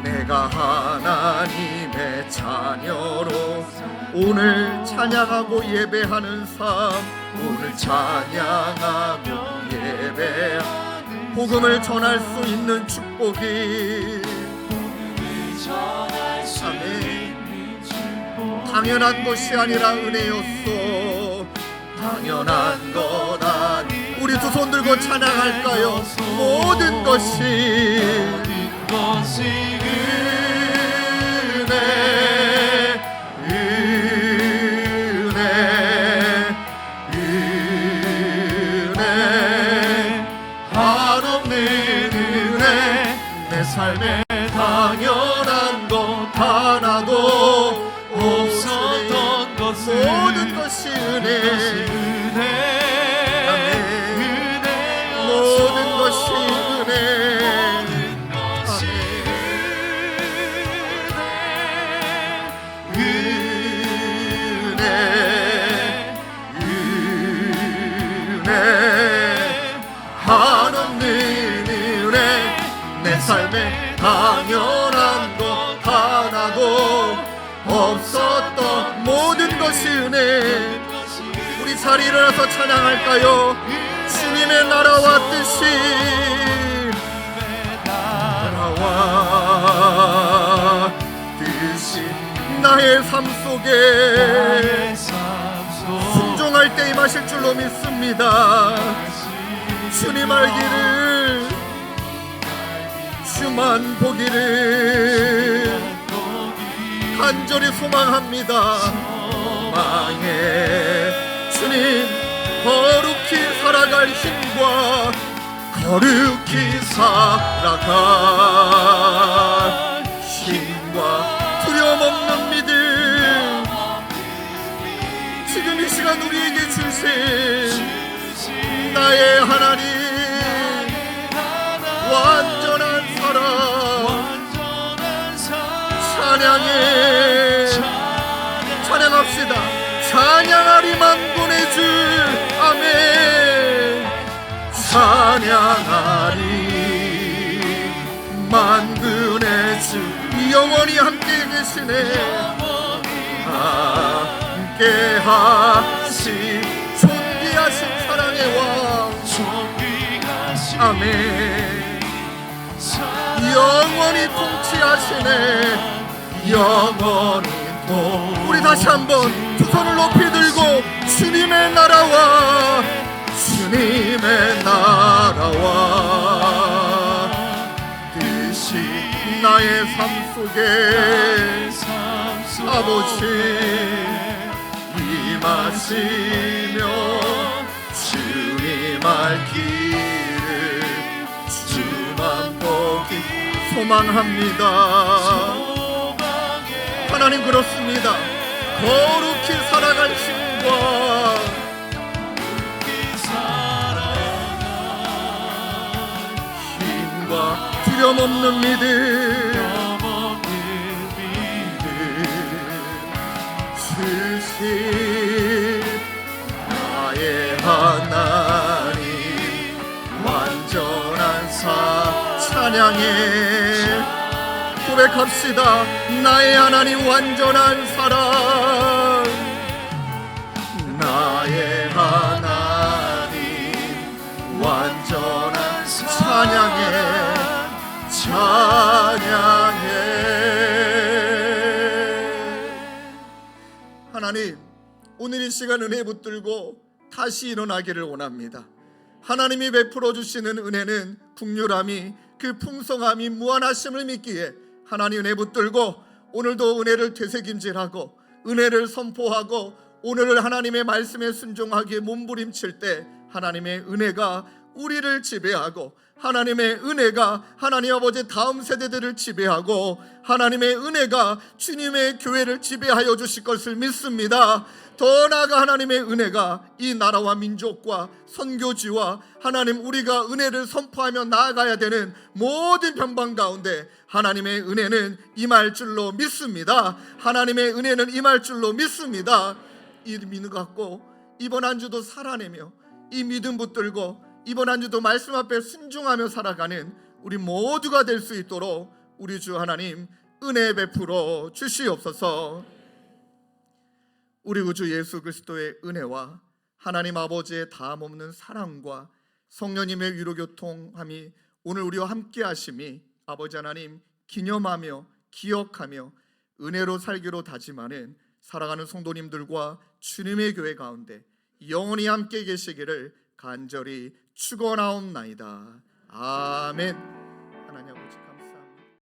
내가 하나님의 자녀로 오늘 찬양하고 예배하는 삶, 오늘 찬양하고 예배하는 복음을 전할 수 있는 축복이 아멘. 당연한 것이 아니라 은혜였소. 당연한 것 아니. 우리 두 손 들고 찬양할까요? 모든 것이 은혜, 은혜, 은혜, 한없는 은혜. 내 삶에 당연한 것 하나도 없었던 것을 모든 것이 은혜, 모든 것이 삶에 당연한 것 하나도 없었던 모든 것이 은혜. 우리 자리 일어나서 찬양할까요? 주님의 나라와 뜻이 나라와 뜻이 나의 삶 속에 순종할 때 임하실 줄로 믿습니다. 주님 알기를, 주만 보기를 간절히 소망합니다. 소망해 주님 거룩히 살아갈 힘과 거룩히 살아갈 힘과 두려움 없는 믿음, 지금 이 시간 우리에게 주신 나의 하나님 완전한 사랑 찬양해. 찬양합시다. 찬양하리 만군의 주. 아멘. 찬양하리 만군의 주. 영원히 함께 계시네. 함께 하시 존귀하신 사랑의 왕. 아멘. 영원히 통치하시네. 영원히 우리 다시 한번 두 손을 높이 들고 주님의 나라와 주님의 나라와 뜻이 나의 삶 속에 아버지 임하시며 주님 알 길을 주만 보기 소망합니다. 하나님 그렇습니다. 거룩히 살아갈 힘과 두려움 없는 믿음 주신 나의 하나님 완전한 사 찬양해. 고백합시다. 나의 하나님 완전한 사랑, 나의 하나님 완전한 찬양해. 찬양해. 하나님 오늘 이 시간 은혜 붙들고 다시 일어나기를 원합니다. 하나님이 베풀어 주시는 은혜는 풍요함이 그 풍성함이 무한하심을 믿기에 하나님 은혜 붙들고 오늘도 은혜를 되새김질하고 은혜를 선포하고 오늘 하나님의 말씀에 순종하기에 몸부림칠 때 하나님의 은혜가 우리를 지배하고 하나님의 은혜가 하나님 아버지 다음 세대들을 지배하고 하나님의 은혜가 주님의 교회를 지배하여 주실 것을 믿습니다. 더 나아가 하나님의 은혜가 이 나라와 민족과 선교지와 하나님 우리가 은혜를 선포하며 나아가야 되는 모든 변방 가운데 하나님의 은혜는 임할 줄로 믿습니다. 하나님의 은혜는 임할 줄로 믿습니다. 이 믿음 갖고 이번 한 주도 살아내며 이 믿음 붙들고 이번 한 주도 말씀 앞에 순종하며 살아가는 우리 모두가 될 수 있도록 우리 주 하나님 은혜 베풀어 주시옵소서. 우리 구주 예수 그리스도의 은혜와 하나님 아버지의 다함없는 사랑과 성령님의 위로교통함이 오늘 우리와 함께 하심이 아버지 하나님 기념하며 기억하며 은혜로 살기로 다짐하는 사랑하는 성도님들과 주님의 교회 가운데 영원히 함께 계시기를 간절히 축원하옵나이다. 아멘. 하나님 아버지